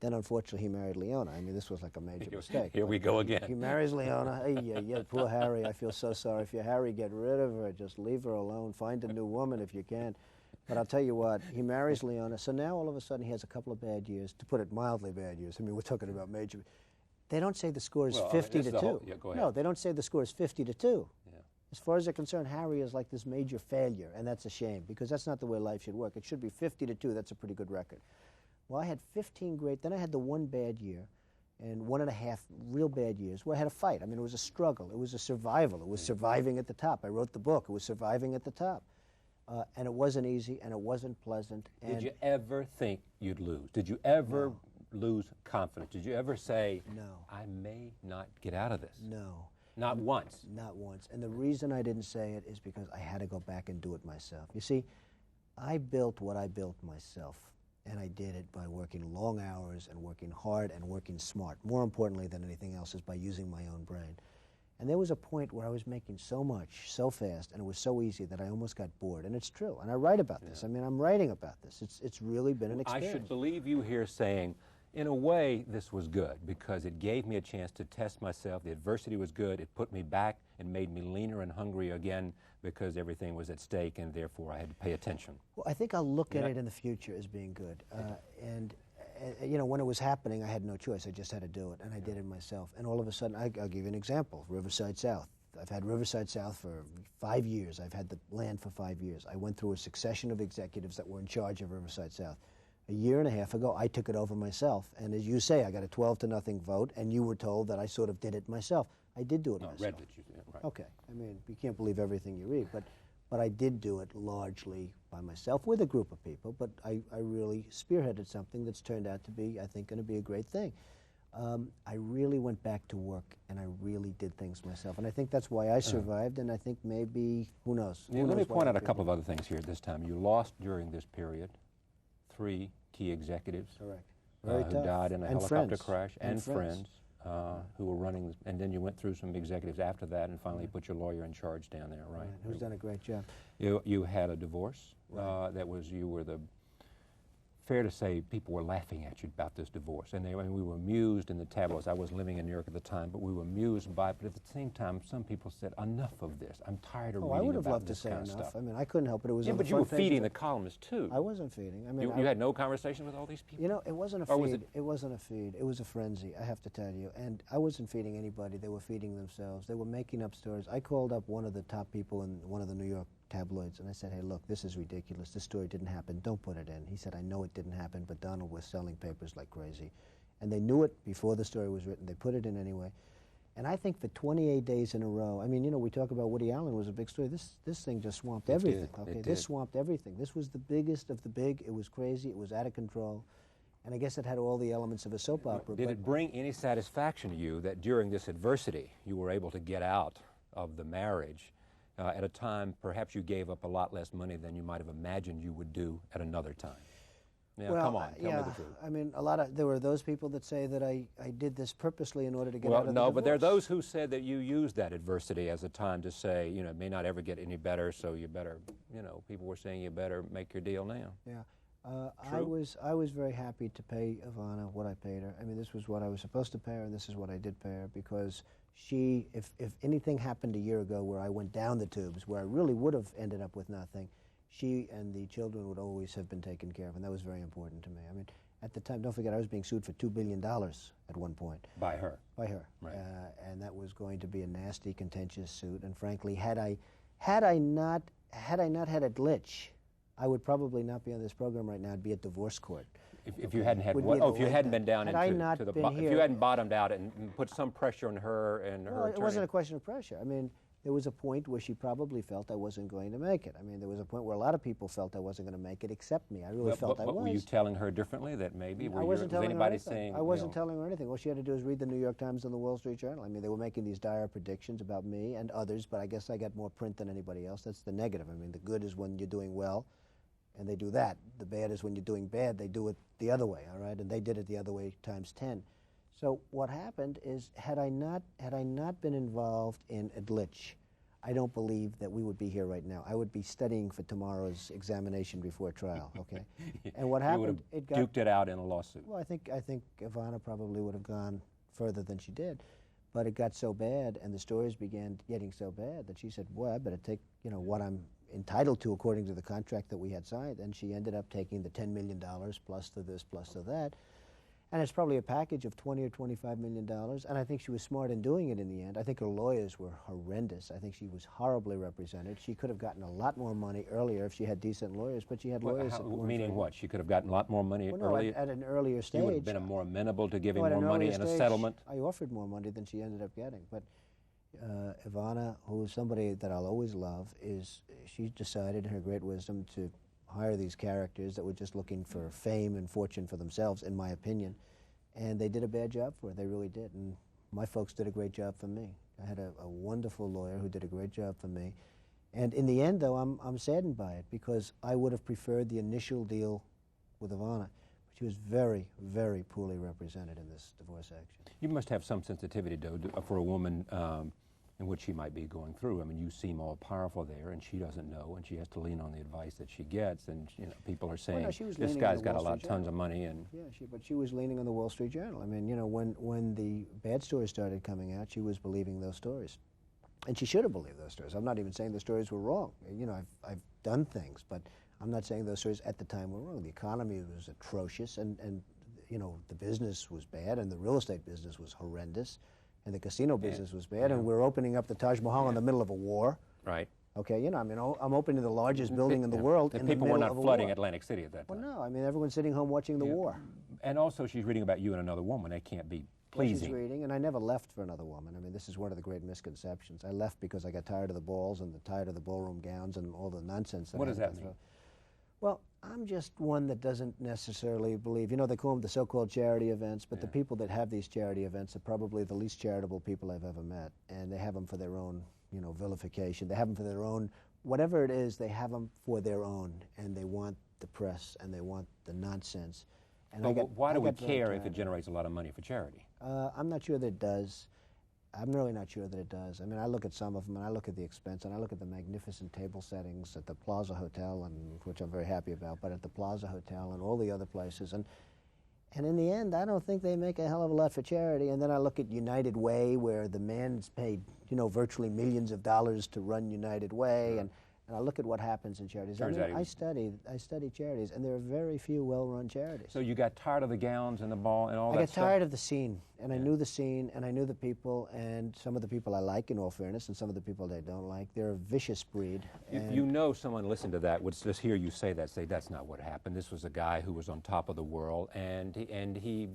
Then, unfortunately, he married Leona. I mean, this was like a major mistake. Here we go again. He marries Leona. Hey, yeah, poor Harry. I feel so sorry for you. Harry, get rid of her. Just leave her alone. Find a new woman if you can. But I'll tell you what, he marries Leona. So now, all of a sudden, he has a couple of bad years. To put it mildly, bad years. I mean, we're talking about major. They don't say the score is Well, 50 this to is the 2. whole- yeah, go ahead. No, they don't say the score is 50 to 2. Yeah. As far as they're concerned, Harry is like this major failure, and that's a shame, because that's not the way life should work. It should be 50 to 2. That's a pretty good record. Well, I had 15 great, then I had the one bad year, and 1.5 real bad years where I had a fight. I mean, it was a struggle. It was a survival. It was surviving at the top. I wrote the book. It was surviving at the top. And it wasn't easy, and it wasn't pleasant. Did you ever think you'd lose? Did you ever lose confidence? Did you ever say, No. I may not get out of this? No. Not once. Not once. And the reason I didn't say it is because I had to go back and do it myself. You see, I built what I built myself, and I did it by working long hours and working hard and working smart. More importantly than anything else is by using my own brain. And there was a point where I was making so much, so fast, and it was so easy that I almost got bored. And it's true. And I write about this. I mean, I'm writing about this. It's really been an I experience. should believe you here saying, in a way, this was good because it gave me a chance to test myself. The adversity was good. It put me back and made me leaner and hungrier again because everything was at stake, and therefore I had to pay attention. Well, I think I'll look at it in the future as being good. You know, when it was happening, I had no choice. I just had to do it, and I did it myself. And all of a sudden, I'll give you an example, Riverside South. I've had Riverside South for 5 years. I've had the land for 5 years. I went through a succession of executives that were in charge of Riverside South. A year and a half ago, I took it over myself. And as you say, I got a 12-0 vote, and you were told that I sort of did it myself. I did do it No, I myself. read that you did, right. Okay. I mean, you can't believe everything you read, but I did do it largely by myself with a group of people, but I really spearheaded something that's turned out to be, I think, going to be a great thing. I really went back to work, and I really did things myself. And I think that's why I survived, and I think maybe, who knows? Yeah, let me point out a couple of other things here at this time. You lost during this period 3 key executives. Correct. who Very tough. died in a And helicopter friends. crash, and friends. friends who were running, and then you went through some executives after that, and finally put your lawyer in charge down there, right? Who's done a great job. You had a divorce. That was, you were the, fair to say, people were laughing at you about this divorce, and we were amused in the tabloids. I was living in New York at the time, but we were amused by it. But at the same time, some people said, enough of this. I'm tired of Oh, reading I would have about loved to this say kind of enough. stuff. I mean, I couldn't help it. It was Yeah, on but the you were front page feeding of the columnists too. I wasn't feeding. I mean, You had no conversation with all these people? You know, it wasn't a Or was feed. It wasn't a feed. It was a frenzy, I have to tell you. And I wasn't feeding anybody. They were feeding themselves. They were making up stories. I called up one of the top people in one of the New York tabloids, and I said, hey, look, this is ridiculous. This story didn't happen. Don't put it in. He said, I know it didn't happen, but Donald was selling papers like crazy. And they knew it before the story was written. They put it in anyway. And I think for 28 days in a row, I mean, you know, we talk about Woody Allen was a big story. This thing just swamped everything. Okay, this swamped everything. This was the biggest of the big. It was crazy. It was out of control. And I guess it had all the elements of a soap opera. Did it bring any satisfaction to you that during this adversity you were able to get out of the marriage at a time perhaps you gave up a lot less money than you might have imagined you would do at another time? Now, well, come on, tell me the truth. I mean, there were those people that say that I did this purposely in order to get out of the Well, no, divorce. but there are those who said that you used that adversity as a time to say, you know, it may not ever get any better, so you better, you know, people were saying you better make your deal now. Yeah. I was very happy to pay Ivana what I paid her. I mean, this was what I was supposed to pay her, and this is what I did pay her, because she, if anything happened a year ago where I went down the tubes, where I really would have ended up with nothing, she and the children would always have been taken care of, and that was very important to me. I mean, at the time, don't forget, I was being sued for $2 billion at one point. By her? By her. Right. And that was going to be a nasty, contentious suit, and frankly, had I not had a glitch, I would probably not be on this program right now. I'd be at divorce court. If you hadn't had Would what? be Oh, if you hadn't been down Had into I not to the been if you here- hadn't bottomed out and put some pressure on her and her Well, it attorney. wasn't a question of pressure. I mean, there was a point where she probably felt I wasn't going to make it. I mean, there was a point where a lot of people felt I wasn't going to make it except me. I really felt I was. Were you telling her differently that maybe? I wasn't telling her anybody anything. saying? I wasn't telling her anything. All she had to do was read the New York Times and the Wall Street Journal. I mean, they were making these dire predictions about me and others, but I guess I got more print than anybody else. That's the negative. I mean, the good is when you're doing well, and they do that. The bad is when you're doing bad, they do it the other way, all right? And they did it the other way times 10. So what happened is, had I not been involved in a glitch, I don't believe that we would be here right now. I would be studying for tomorrow's examination before trial, okay? And what happened, you would have duked it out in a lawsuit. well, I think Ivana probably would have gone further than she did, but it got so bad, and the stories began getting so bad that she said, "Boy, I better take what I'm entitled to according to the contract that we had signed." And she ended up taking the $10 million plus to this, plus to that, and it's probably a package of $20 or $25 million. And I think she was smart in doing it in the end. I think her lawyers were horrendous. I think she was horribly represented. She could have gotten a lot more money earlier if she had decent lawyers, but she had lawyers. that weren't Meaning very- what? She could have gotten a lot more money Well, no, earlier. at an earlier stage. You would have been more amenable to giving Well, at more an money earlier in a stage, settlement. I offered more money than she ended up getting, but Ivana, who is somebody that I'll always love, she decided in her great wisdom to hire these characters that were just looking for fame and fortune for themselves, in my opinion, and they did a bad job for her. They really did, and my folks did a great job for me. I had a wonderful lawyer who did a great job for me, and in the end, though, I'm saddened by it, because I would have preferred the initial deal with Ivana. She was very, very poorly represented in this divorce action. You must have some sensitivity, though, for a woman in what she might be going through. I mean, you seem all powerful there, and she doesn't know, and she has to lean on the advice that she gets. And people are saying, she was this leaning guy's on the got Wall Street tons of Journal. money, and Yeah, but she was leaning on the Wall Street Journal. I mean, when the bad stories started coming out, she was believing those stories, and she should have believed those stories. I'm not even saying the stories were wrong. I've done things, but I'm not saying those stories at the time were wrong. The economy was atrocious, and the business was bad, and the real estate business was horrendous, and the casino business was bad, and we're opening up the Taj Mahal in the middle of a war. right. Okay, I'm opening the largest building in the world The in the people middle were of not a flooding war. Atlantic City at that Well, time. no, I mean, everyone's sitting home watching the war. And also, she's reading about you and another woman. That can't be Well, she's pleasing. reading, and I never left for another woman. I mean, this is one of the great misconceptions. I left because I got tired of the balls and tired of the ballroom gowns and all the nonsense. What I does had that to mean? throw. Well, I'm just one that doesn't necessarily believe, they call them the so-called charity events, but the people that have these charity events are probably the least charitable people I've ever met, and they have them for their own, vilification. They have them for their own, whatever it is, they have them for their own, and they want the press, and they want the nonsense. And But why do we got very care if tired it of it. generates a lot of money for charity? I'm not sure that it does. I'm really not sure that it does. I mean, I look at some of them, and I look at the expense, and I look at the magnificent table settings at the Plaza Hotel, and which I'm very happy about, but at the Plaza Hotel and all the other places. And in the end, I don't think they make a hell of a lot for charity. And then I look at United Way, where the man's paid, virtually millions of dollars to run United Way, and I look at what happens in charities. Turns out he I was- study charities, and there are very few well-run charities. So you got tired of the gowns and the ball and all I that got stuff? tired of the scene, and I knew the scene, and I knew the people, and some of the people I like, in all fairness, and some of the people I don't like. They're a vicious breed. You know someone listened to that would just hear you say that's not what happened. This was a guy who was on top of the world, and he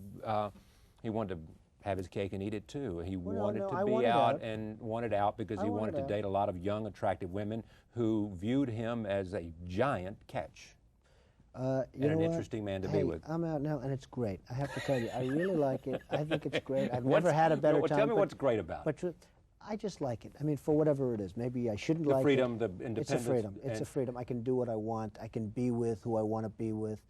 He wanted to have his cake and eat it too. He Well, wanted no, to I be wanted out out. and wanted out because I he wanted wanted to out. date a lot of young, attractive women who viewed him as a giant catch. You And know an what? interesting man to Hey, be with. I'm out now, and it's great. I have to tell you, I really like it. I think it's great. I've What's- never had a better well, time. Tell me but- what's great about it. But I just like it. I mean, for whatever it is. Maybe I shouldn't The like freedom, it. the independence. It's a freedom. It's a and- freedom. I can do what I want. I can be with who I want to be with.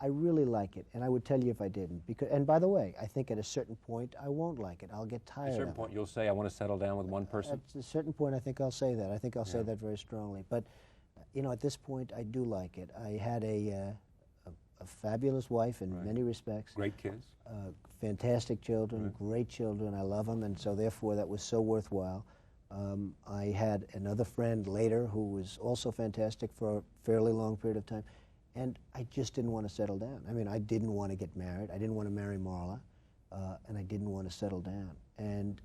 I really like it, and I would tell you if I didn't. Because, and by the way, I think at a certain point I won't like it. I'll get tired. At a certain of point, it. you'll say, I want to settle down with one person. At a certain point, I think I'll say that. I think I'll say that very strongly. But, you know, at this point, I do like it. I had a fabulous wife in many respects. Great kids. Fantastic children, great children. I love them, and so therefore that was so worthwhile. I had another friend later who was also fantastic for a fairly long period of time, and I just didn't want to settle down. I mean, I didn't want to get married. I didn't want to marry Marla, and I didn't want to settle down. And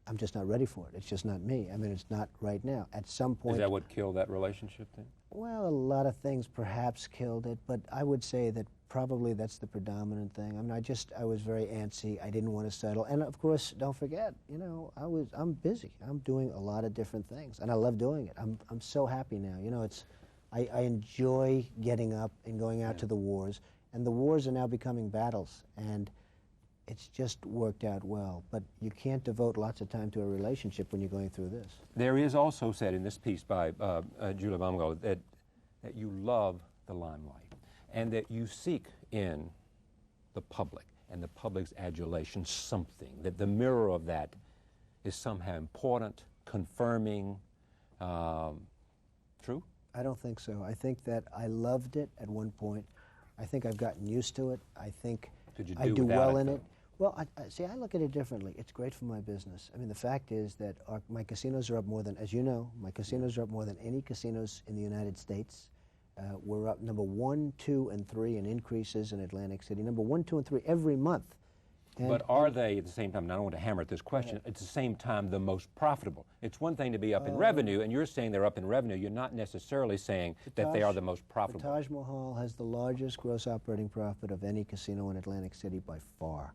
I'm just not ready for it. It's just not me. I mean, it's not right now. At some point... Is that what killed that relationship then? Well, a lot of things perhaps killed it, but I would say that probably that's the predominant thing. I mean, I was very antsy. I didn't want to settle. And of course, don't forget, you know, I'm busy. I'm doing a lot of different things, and I love doing it. I'm so happy now. You know, I enjoy getting up and going out to the wars, and the wars are now becoming battles, and it's just worked out well. But you can't devote lots of time to a relationship when you're going through this. There is also said in this piece by Julia Baumgartner that you love the limelight and that you seek in the public and the public's adulation something, that the mirror of that is somehow important, confirming. True? I don't think so. I think that I loved it at one point. I think I've gotten used to it. I think Could you I do do without well it, in though? it. Well, see, I look at it differently. It's great for my business. I mean, the fact is that my casinos are up more than, as you know, my casinos are up more than any casinos in the United States. We're up number 1, 2, and 3 in increases in Atlantic City. Number 1, 2, and 3 every month. But are they, at the same time, and I don't want to hammer at this question, at the same time the most profitable? It's one thing to be up in revenue, and you're saying they're up in revenue. You're not necessarily saying that they are the most The profitable. Taj Mahal has the largest gross operating profit of any casino in Atlantic City by far.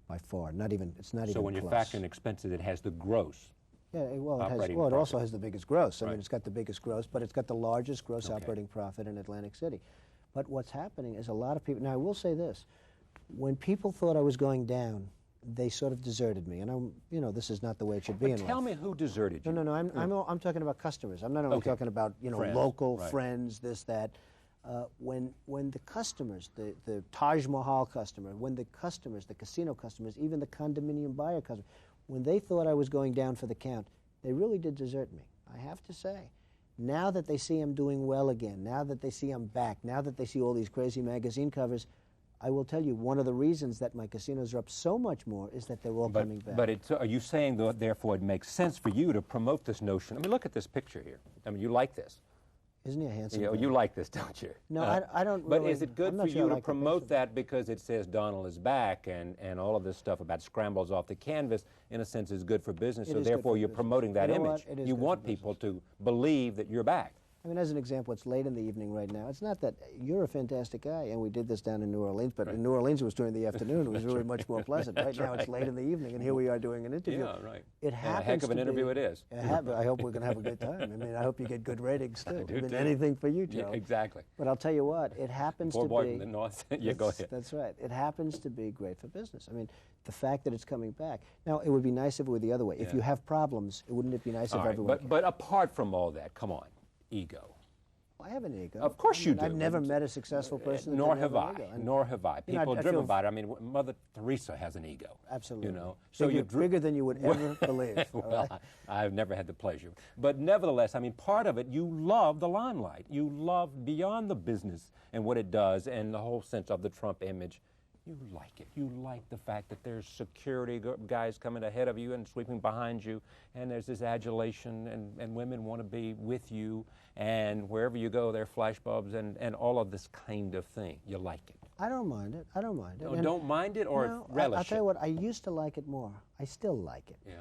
By far. Not even, it's not even So when you close. factor in expenses, it has the gross. Yeah, well, it has. operating Well, it profit. also has the biggest gross. I Right. mean, it's got the biggest gross, but it's got the largest gross Okay. operating profit in Atlantic City. But what's happening is a lot of people. Now, I will say this: when people thought I was going down, they sort of deserted me, and you know, this is not the way it should be in Tell life. me who deserted you. No. I'm talking about customers. I'm not only Okay. talking about Friends, local right. friends, this, that. When the customers, the Taj Mahal customer, when the customers, the casino customers, even the condominium buyer customer, when they thought I was going down for the count, they really did desert me. I have to say. Now that they see I'm doing well again, now that they see I'm back, now that they see all these crazy magazine covers, I will tell you, one of the reasons that my casinos are up so much more is that they're all coming back. But are you saying, that therefore, it makes sense for you to promote this notion? I mean, look at this picture here. I mean, you like this. Isn't he a handsome You know, guy? you like this, don't you? No, I don't But really- is it good I'm for not sure I you to like the promote picture. that because it says Donald is back and all of this stuff about scrambles off the canvas, in a sense, is good for business, It so is good therefore for you're business. promoting that You know image. what? It is You good want for people to believe that you're back. I mean, as an example, it's late in the evening right now. It's not that you're a fantastic guy, and we did this down in New Orleans, but in New Orleans it was during the afternoon. It was really much more pleasant. Right now it's late in the evening, and here we are doing an interview. Yeah, right. It And a happens heck of an to interview be- it is. I hope we're going to have a good time. I mean, I hope you get good ratings too. do I mean, too. anything for you, Yeah, Joe. exactly. But I'll tell you what, it happens Poor to boy be. from the north. Yeah, go ahead. That's right. It happens to be great for business. I mean, the fact that it's coming back. Now, it would be nice if it were the other way. If Yeah. you have problems, wouldn't it be nice All if right, everyone? but apart from all that, come on, ego. I have an ego. Of course I you mean, I've do. never met a successful person. that Nor didn't have I. an ego. And Nor have I. You know, People I are driven feel- by it. I mean, Mother Teresa has an ego. Absolutely. You know, so bigger, you're bigger than you would ever believe. all Well, right? I've never had the pleasure. But nevertheless, I mean, part of it, you love the limelight. You love beyond the business and what it does and the whole sense of the Trump image. You like it. You like the fact that there's security guys coming ahead of you and sweeping behind you, and there's this adulation, and women want to be with you, and wherever you go, there are flashbulbs and all of this kind of thing. You like it. I don't mind it. I don't mind it. No, And don't mind it or no, relish I'll tell it? you what, I used to like it more. I still like it. Yeah.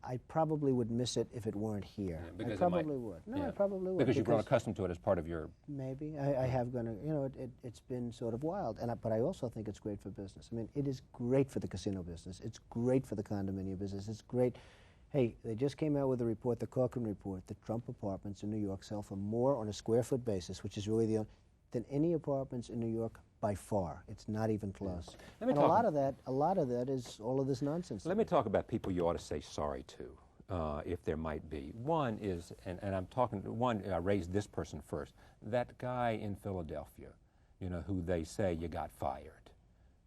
I probably would miss it if it weren't here. Yeah, because I it might- probably would. No, yeah. I probably would. Because you've grown accustomed to it as part of your... Maybe. I have gone, you know, it's been sort of wild. But I also think it's great for business. I mean, it is great for the casino business. It's great for the condominium business. It's great. Hey, they just came out with a report, the Corcoran report, that Trump apartments in New York sell for more on a square foot basis, which is really the only, than any apartments in New York by far. It's not even close. Let me And a talk- lot of that is all of this nonsense. Let me talk about people you ought to say sorry to, if there might be. One is, and I'm talking, one, I raised this person first, that guy in Philadelphia, you know, who they say you got fired.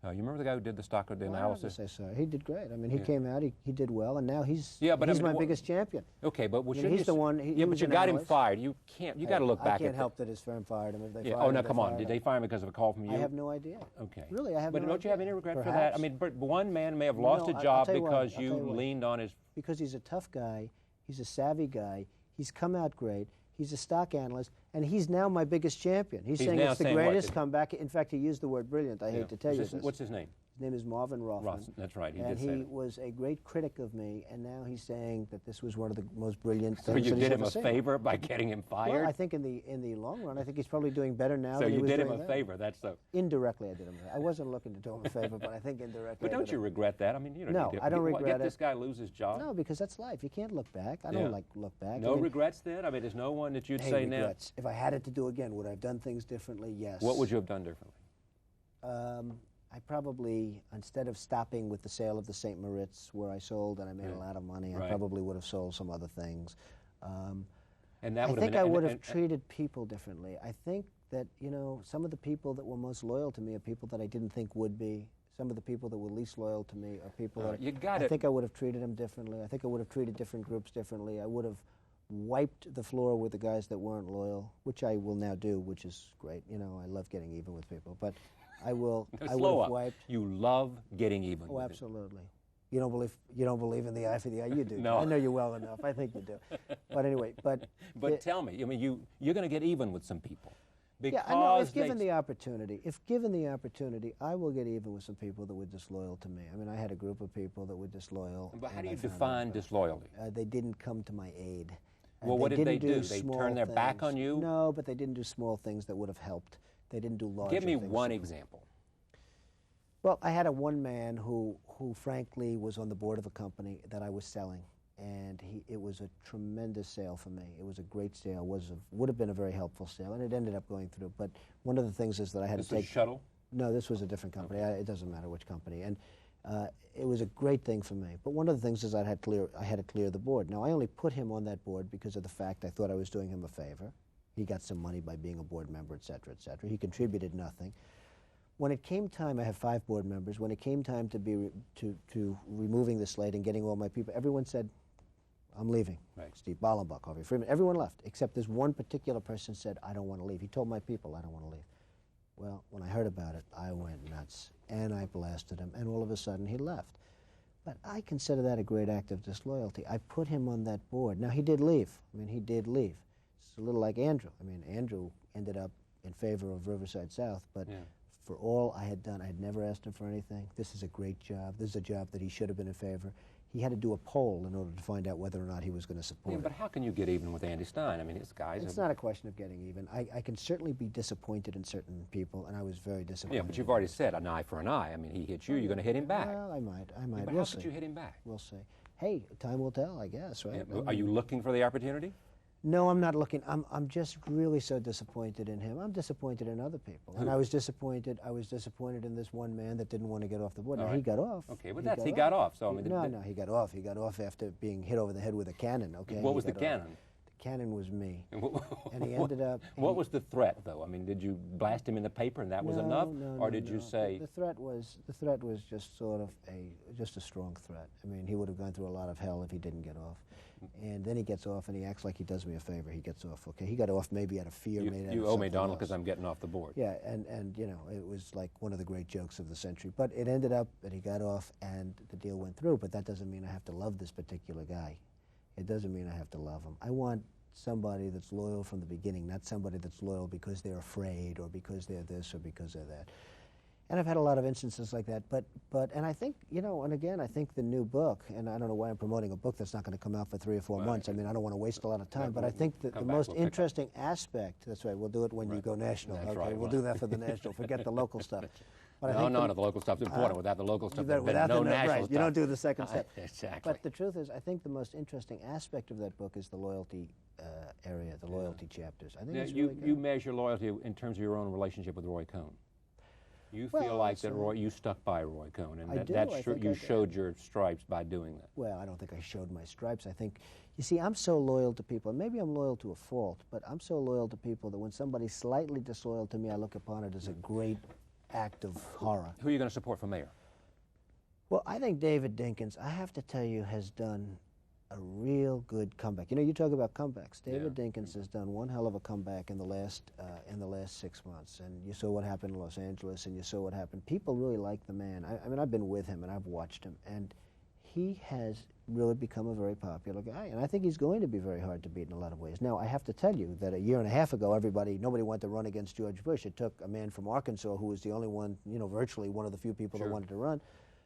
You remember the guy who did the stock Well, I don't have to analysis? say sorry. He did great. I mean, he came out, he did well, and now he's Yeah, but I he's mean, my biggest champion. Okay, but I mean, shouldn't he's you the s- one. He yeah, but was you an got him analyst. fired. You can't. You got to look back I can't at help that his firm fired him. If they Yeah. fired Oh, him, now they come on. fired Did him. they fire him because of a call from you? I have no idea. Okay. Really, I have But no don't you have idea. any regret for Perhaps. that? I mean, one man may have lost No, a I'll job tell you what, because I'll tell you you what. leaned on his... Because he's a tough guy, he's a savvy guy, he's come out great, he's a stock analyst, and he's now my biggest champion. He's saying now it's the saying what? greatest comeback. In fact, he used the word brilliant. I hate to tell you this. What's his name? His name is Marvin Rothman. Ross. That's right. He and did say he that. was a great critic of me, and now he's saying that this was one of the most brilliant So things you that he's did him ever a seen. favor by getting him fired? Well, I think in the long run, I think he's probably doing better now So than he you was did him doing a then. favor. That's the... Indirectly, I did him. I wasn't looking to do him a favor, but I think indirectly. But I don't did you him. regret that? I mean, you don't No, need to... I don't What, regret get it. this guy lose his job? No, because that's life. You can't look back. I Yeah. don't like look back. No I mean, regrets then? I mean, there's no one that you'd hey, say regrets. If I had it to do again, would I have done things differently? Yes. now... What would you have done differently? I probably, instead of stopping with the sale of the St. Moritz, where I sold and I made a lot of money, I Right. probably would have sold some other things. And that I would think have I been... would have treated people differently. I think that, you know, some of the people that were most loyal to me are people that I didn't think would be. Some of the people that were least loyal to me are people that you got I it. think I would have treated them differently. I think I would have treated different groups differently. I would have wiped the floor with the guys that weren't loyal, which I will now do, which is great. You know, I love getting even with people, but I will. I would Slow have up. wiped. You love getting even Oh, with it. absolutely. You don't believe in the eye for the eye. You do. No. I know you well enough. I think you do. But anyway, but Tell me, I mean, you're going to get even with some people. yeah, I know. Because If given they- the opportunity, I will get even with some people that were disloyal to me. I mean, I had a group of people that were disloyal. But how and do I you found out define about it. disloyalty? They didn't come to my aid. Well, what did they didn't do? They small turned their back things. on you? No, but they didn't do small things that would have helped. They didn't do large Give me things. one example. Well, I had a one man who frankly was on the board of a company that I was selling, and it was a tremendous sale for me. It was a great sale. Would have been a very helpful sale, and it ended up going through. But one of the things is that I had This to is take. Shuttle? No, this was a different company. It doesn't matter which company, and it was a great thing for me. But one of the things is I had to clear the board. Now I only put him on that board because of the fact I thought I was doing him a favor. He got some money by being a board member, et cetera, et cetera. He contributed nothing. When it came time, I have 5 board members. When it came time to removing the slate and getting all my people, everyone said, "I'm leaving." Right. Steve Ballenbach, Harvey Freeman, everyone left, except this one particular person said, "I don't want to leave." He told my people, "I don't want to leave." Well, when I heard about it, I went nuts, and I blasted him, and all of a sudden he left. But I consider that a great act of disloyalty. I put him on that board. Now, he did leave. I mean, he did leave. It's a little like Andrew. I mean, Andrew ended up in favor of Riverside South, but for all I had done, I had never asked him for anything. This is a great job. This is a job that he should have been in favor. He had to do a poll in order to find out whether or not he was going to support Yeah, it. but how can you get even with Andy Stein? I mean, this guy's... It's not a question of getting even. I can certainly be disappointed in certain people, and I was very disappointed. Yeah, but you've already said an eye for an eye. I mean, he hit you, you're going to hit him back. Well, I might. Yeah, but We'll how see. could you hit him back? We'll see. Hey, time will tell, I guess, right? Yeah, are you looking for the opportunity? No, I'm not looking. I'm just really so disappointed in him. I'm disappointed in other people, and I was disappointed. I was disappointed in this one man that didn't want to get off the board. Now he got off. Okay, but he got off. So I mean, no, he got off. He got off after being hit over the head with a cannon. Okay. What He was the got off. cannon? The cannon was me, and he ended up. What was the threat, though? I mean, did you blast him in the paper and that was enough, or did you say? The threat was just sort of just a strong threat. I mean, he would have gone through a lot of hell if he didn't get off. And then he gets off and he acts like he does me a favor. He gets off. Okay, he got off maybe out of fear. You maybe out owe of me, something Donald, else. because I'm getting off the board. Yeah, and you know, it was like one of the great jokes of the century. But it ended up that he got off and the deal went through. But that doesn't mean I have to love this particular guy. It doesn't mean I have to love him. I want somebody that's loyal from the beginning, not somebody that's loyal because they're afraid or because they're this or because they're that. And I've had a lot of instances like that. And I think, you know, and again, I think the new book, and I don't know why I'm promoting a book that's not going to come out for 3 or 4 months. I mean, I don't want to waste a lot of time, but I think that the most interesting aspect, that's right, we'll do it when you go national. That's okay, right. we'll do that for the national. Forget the local stuff. But No, the local stuff's important. Without the local stuff, there'd been no national right, stuff. you don't do the second step. Exactly. But the truth is, I think the most interesting aspect of that book is the loyalty area, the loyalty chapters. I think Now, it's really good. you measure loyalty in terms of your own relationship with Roy Cohn. You feel Well, like that you stuck by Roy Cohn, and I that, do. that's I true. think You I did. showed your stripes by doing that. Well, I don't think I showed my stripes. I think, you see, I'm so loyal to people, and maybe I'm loyal to a fault, but I'm so loyal to people that when somebody's slightly disloyal to me, I look upon it as a great act of horror. Who are you going to support for mayor? Well, I think David Dinkins, I have to tell you, has done a real good comeback. You know, you talk about comebacks. David Dinkins has done one hell of a comeback in the last 6 months, and you saw what happened in Los Angeles, and you saw what happened. People really like the man. I mean, I've been with him and I've watched him, and he has really become a very popular guy, and I think he's going to be very hard to beat in a lot of ways. Now, I have to tell you that a year and a half ago, nobody wanted to run against George Bush. It took a man from Arkansas who was the only one, you know, virtually one of the few people that wanted to run,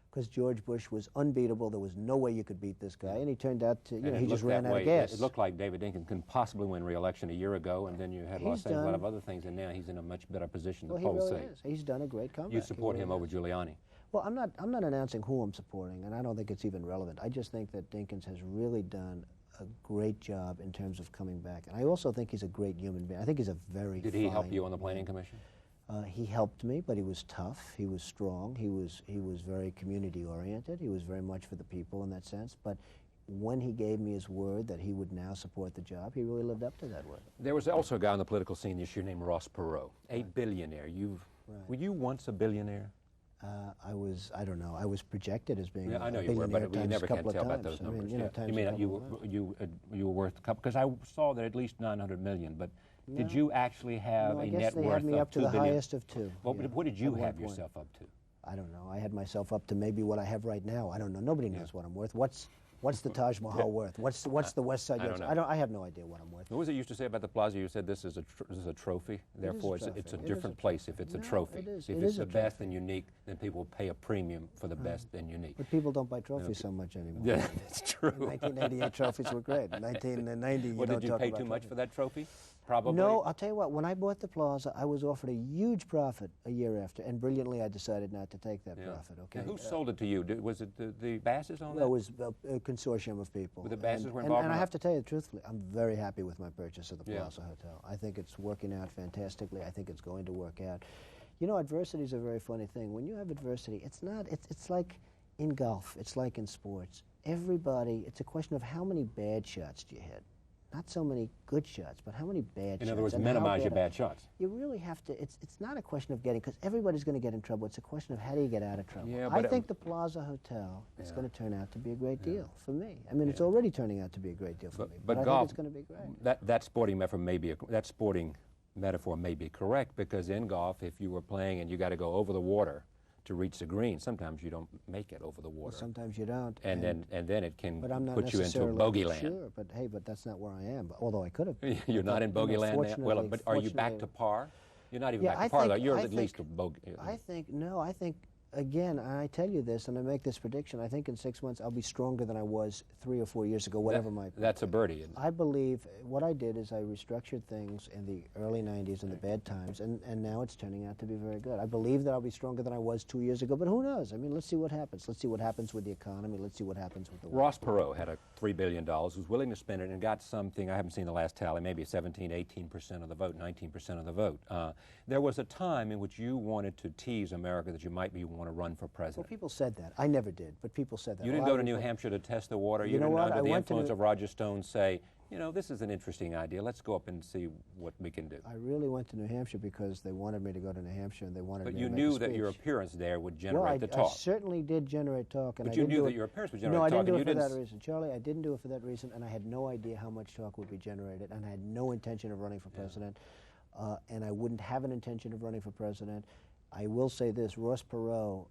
because George Bush was unbeatable. There was no way you could beat this guy, and he turned out to, you know, he just ran out of gas. It looked like David Dinkins can possibly win re-election a year ago, and then you had Los Angeles, a lot of other things, and now he's in a much better position. Well, The he polls really say. is. He's done a great comeback. You support him over Giuliani. Well, I'm not announcing who I'm supporting, and I don't think it's even relevant. I just think that Dinkins has really done a great job in terms of coming back, and I also think he's a great human being. I think he's a very Did he help you on the Planning Commission? He helped me, but he was tough. He was strong. He was very community oriented. He was very much for the people in that sense. But when he gave me his word that he would now support the job, he really lived up to that word. There was also a guy on the political scene this year named Ross Perot, a billionaire. Were you once a billionaire? I don't know. I was projected as being I know a you were, billionaire but you never can times a tell couple about of those times. numbers. I mean, Yeah. times You a mean couple of times. you were worth a couple? Because I saw that at least 900 million. But did you actually have No, a I guess net they worth had me of up to $2 the billion? highest of 2. What did you at one have point. yourself up to? I don't know. I had myself up to maybe what I have right now. I don't know. Nobody knows what I'm worth. What's the Taj Mahal worth? What's the West Side? I don't know. I have no idea what I'm worth. What was it you used to say about the plaza? You said this is a trophy. Therefore, trophy. it's a It is different a place if it's a No, trophy. it is. If It it's is the a best and unique, then people will pay a premium for the best and unique. But people don't buy trophies so much anymore. Yeah, that's true. 1988 trophies were great. In 1990, you Well, don't did you talk pay about too much trophies. for that trophy? Probably. No, I'll tell you what. When I bought the plaza, I was offered a huge profit a year after, and brilliantly, I decided not to take that profit. Okay. Now, who sold it to you? Was it the Basses on that? Well, it was a consortium of people. But the Basses were and involved I in have that? to tell you truthfully, I'm very happy with my purchase of the Yeah. Plaza Hotel. I think it's working out fantastically. I think it's going to work out. You know, adversity is a very funny thing. When you have adversity, it's like in golf. It's like in sports. It's a question of how many bad shots do you hit. Not so many good shots, but how many bad shots. In other words, and how minimize your bad shots. You really have to, it's not a question of getting, because everybody's going to get in trouble. It's a question of how do you get out of trouble. Yeah, I but think the Plaza Hotel is going to turn out to be a great deal for me. I mean, it's already turning out to be a great deal for me. But I golf, think it's going to be great. That sporting metaphor may be correct, because in golf, if you were playing and you got to go over the water to reach the green, sometimes you don't make it over the water. Sometimes you don't. And then it can But I'm not put you into necessarily bogey land. Sure, but hey, that's not where I am. Although I could have. You're not in bogey land now? Well, but are you back fortunately- to par? You're not even Yeah, back to I par, think- though. You're I at least a think- bogey. I think, again, I tell you this, and I make this prediction, I think in 6 months I'll be stronger than I was 3 or 4 years ago, whatever my... That's a birdie. Isn't it? I believe what I did is I restructured things in the early 90s in the bad times, and now it's turning out to be very good. I believe that I'll be stronger than I was 2 years ago, but who knows? I mean, let's see what happens. Let's see what happens with the economy. Let's see what happens with the world. Ross Perot had a $3 billion, was willing to spend it, and got something, I haven't seen the last tally, maybe 17, 18% of the vote, 19% of the vote. There was a time in which you wanted to tease America that you might want to run for president. Well, people said that. I never did, but people said that. You didn't go to New Hampshire to test the water? You know didn't, what? under I the went to influence New- of Roger Stone, say, you know, this is an interesting idea. Let's go up and see what we can do. I really went to New Hampshire because they wanted me to go to New Hampshire, and they wanted But me you to make a knew that your speech. appearance there would Well, generate the talk. I certainly did generate talk. And But I you didn't knew do that it- your appearance would generate No, I talk, didn't do and it you for that didn't reason. Charlie, I didn't do it for that reason, and I had no idea how much talk would be generated, and I had no intention of running for president, and I wouldn't have an intention of running for president. I will say this, Ross Perot,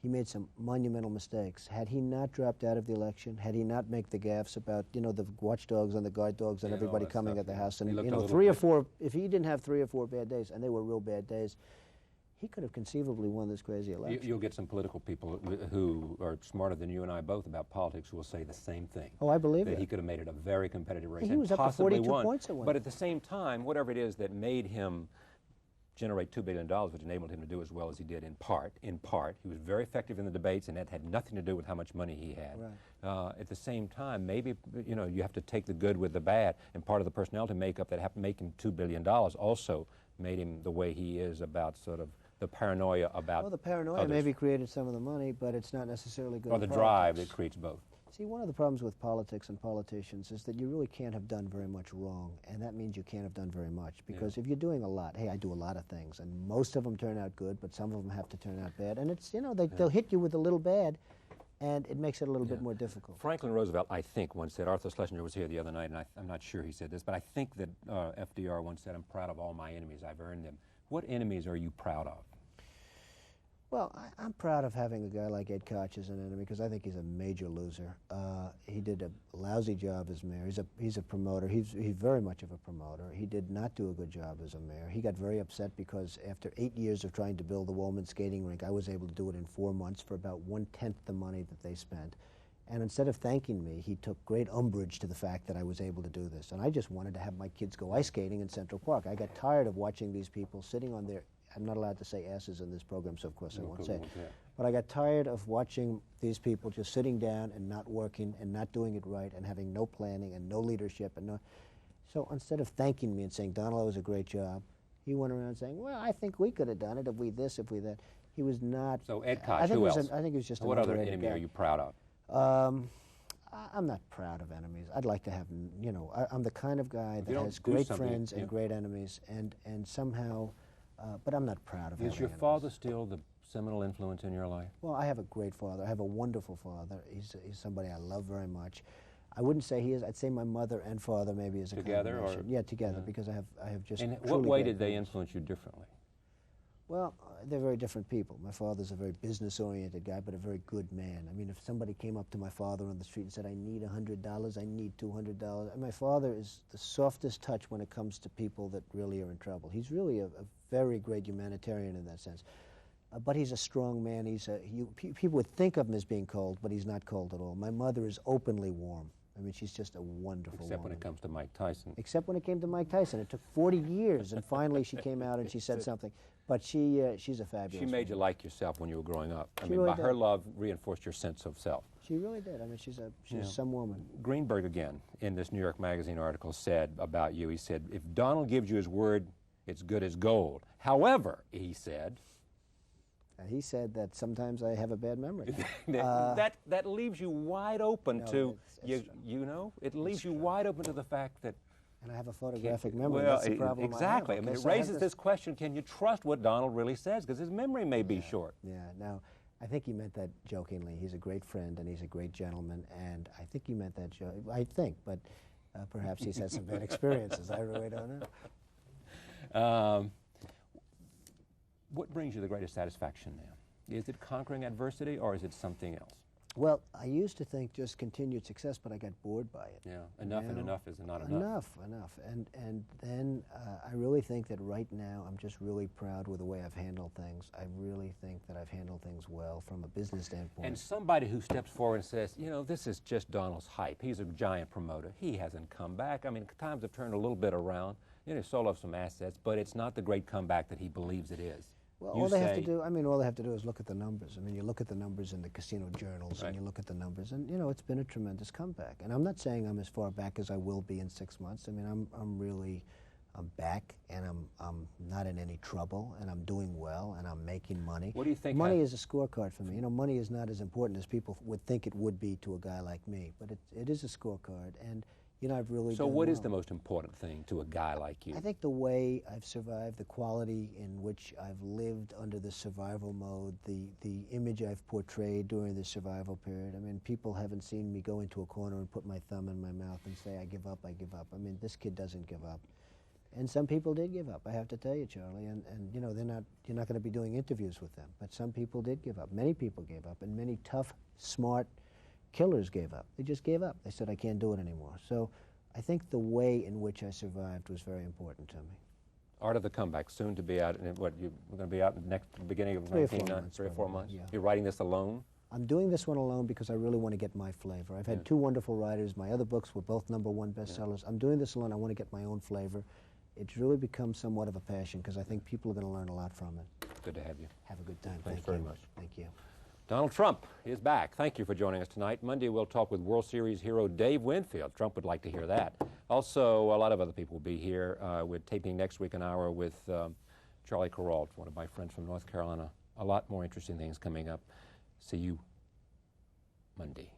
he made some monumental mistakes. Had he not dropped out of the election, had he not made the gaffes about, you know, the watchdogs and the guard dogs and Yeah, all everybody that coming stuff, at the yeah. house, He and, looked you a know, little 3 or bit- 4, if he didn't have 3 or 4 bad days, and they were real bad days, he could have conceivably won this crazy election. You'll get some political people who are smarter than you and I both about politics who will say the same thing. Oh, I believe that it. He could have made it a very competitive race. He was up to possibly 42 won. points at one. But at the same time, whatever it is that made him generate $2 billion, which enabled him to do as well as he did in part, he was very effective in the debates, and that had nothing to do with how much money he had. Right. At the same time, maybe, you know, you have to take the good with the bad, and part of the personality makeup that happened to make him $2 billion also made him the way he is about sort of the paranoia about Well, the paranoia others. maybe created some of the money, but it's not necessarily good Or the in drive politics. that creates both. See, one of the problems with politics and politicians is that you really can't have done very much wrong, and that means you can't have done very much. Because if you're doing a lot, hey, I do a lot of things, and most of them turn out good, but some of them have to turn out bad. And it's, you know, they'll hit you with a little bad, and it makes it a little bit more difficult. Franklin Roosevelt, I think, once said, Arthur Schlesinger was here the other night, and I'm not sure he said this, but I think that FDR once said, I'm proud of all my enemies, I've earned them. What enemies are you proud of? Well, I'm proud of having a guy like Ed Koch as an enemy because I think he's a major loser. He did a lousy job as mayor. He's a promoter. He's very much of a promoter. He did not do a good job as a mayor. He got very upset because after 8 years of trying to build the Woolman skating rink, I was able to do it in 4 months for about 1/10 the money that they spent. And instead of thanking me, he took great umbrage to the fact that I was able to do this. And I just wanted to have my kids go ice skating in Central Park. I got tired of watching these people sitting on their, I'm not allowed to say asses in this program, so of course I won't say it. But I got tired of watching these people just sitting down and not working and not doing it right and having no planning and no leadership. So instead of thanking me and saying, Donald, that was a great job, he went around saying, well, I think we could have done it if we this, if we that. He was not. So Ed Koch, who else? I think he was just What other enemy are you proud of? I'm not proud of enemies. I'd like to have, you know, I'm the kind of guy that has do great something, friends and great enemies, and somehow, but I'm not proud of having Is your enemies. father still the seminal influence in your life? Well, I have a great father. I have a wonderful father. He's somebody I love very much. I wouldn't say he is. I'd say my mother and father maybe is a Together, or combination. Yeah, together, because I have just. In truly what way great did they parents. influence you differently? Well, they're very different people. My father's a very business-oriented guy, but a very good man. I mean, if somebody came up to my father on the street and said, I need $100, I need $200, and my father is the softest touch when it comes to people that really are in trouble. He's really a very great humanitarian in that sense. But he's a strong man. People would think of him as being cold, but he's not cold at all. My mother is openly warm. I mean, she's just a wonderful Except woman. when it comes to Mike Tyson. Except when it came to Mike Tyson. It took 40 years, and finally she came out and she said something. But she's a fabulous She made you woman. like yourself when you were growing up. I She mean, really by her did. love reinforced your sense of self. She really did. I mean, she's some woman. Greenberg, again, in this New York Magazine article, said about you, he said, if Donald gives you his word, it's good as gold. However, he said, He said that sometimes I have a bad memory. that leaves you wide open No, to, it's you know, it leaves you wide open to the fact that And I have a photographic memory. well, That's the problem. exactly. I have. I mean, Okay, it so I have raises this question, can you trust what Donald really says? Because his memory may be short. Yeah, now, I think he meant that jokingly. He's a great friend and he's a great gentleman, and I think he meant that I think, but perhaps he's had some bad experiences. I really don't know. What brings you the greatest satisfaction now? Is it conquering adversity, or is it something else? Well, I used to think just continued success, but I got bored by it. Yeah, enough and Now- enough is not enough. Enough. And then I really think that right now I'm just really proud with the way I've handled things. I really think that I've handled things well from a business standpoint. And somebody who steps forward and says, you know, this is just Donald's hype. He's a giant promoter. He hasn't come back. I mean, times have turned a little bit around. You know, he sold off some assets, but it's not the great comeback that he believes it is. Well, You all they have say- to do, I mean, all they have to do is look at the numbers. I mean, you look at the numbers in the casino journals, Right. and you look at the numbers, and you know, it's been a tremendous comeback. And I'm not saying I'm as far back as I will be in 6 months. I mean, I'm back, and I'm not in any trouble, and I'm doing well, and I'm making money. What do you think Money is a scorecard for me. You know, money is not as important as people would think it would be to a guy like me, but it is a scorecard, and you know, I've really So done what is well. the most important thing to a guy like you? I think the way I've survived, the quality in which I've lived under the survival mode, the image I've portrayed during the survival period. I mean, people haven't seen me go into a corner and put my thumb in my mouth and say, I give up, I give up. I mean, this kid doesn't give up. And some people did give up, I have to tell you, Charlie. And you know, you're not going to be doing interviews with them. But some people did give up. Many people gave up, and many tough, smart killers gave up. They just gave up. They said, I can't do it anymore. So I think the way in which I survived was very important to me. Art of the Comeback, soon to be out. And what, you're going to be out next beginning of 3 or 4 19, months, 3 or 4 probably, months? yeah. You're writing this alone? I'm doing this one alone because I really want to get my flavor. I've had 2 wonderful writers. My other books were both #1 bestsellers. I'm doing this alone. I want to get my own flavor. It's really become somewhat of a passion because I think people are going to learn a lot from it. Good to have you. Have a good time. Thanks Thank very you. much. Thank you. Donald Trump is back. Thank you for joining us tonight. Monday we'll talk with World Series hero Dave Winfield. Trump would like to hear that. Also, a lot of other people will be here. We're taping next week an hour with Charlie Kuralt, one of my friends from North Carolina. A lot more interesting things coming up. See you Monday.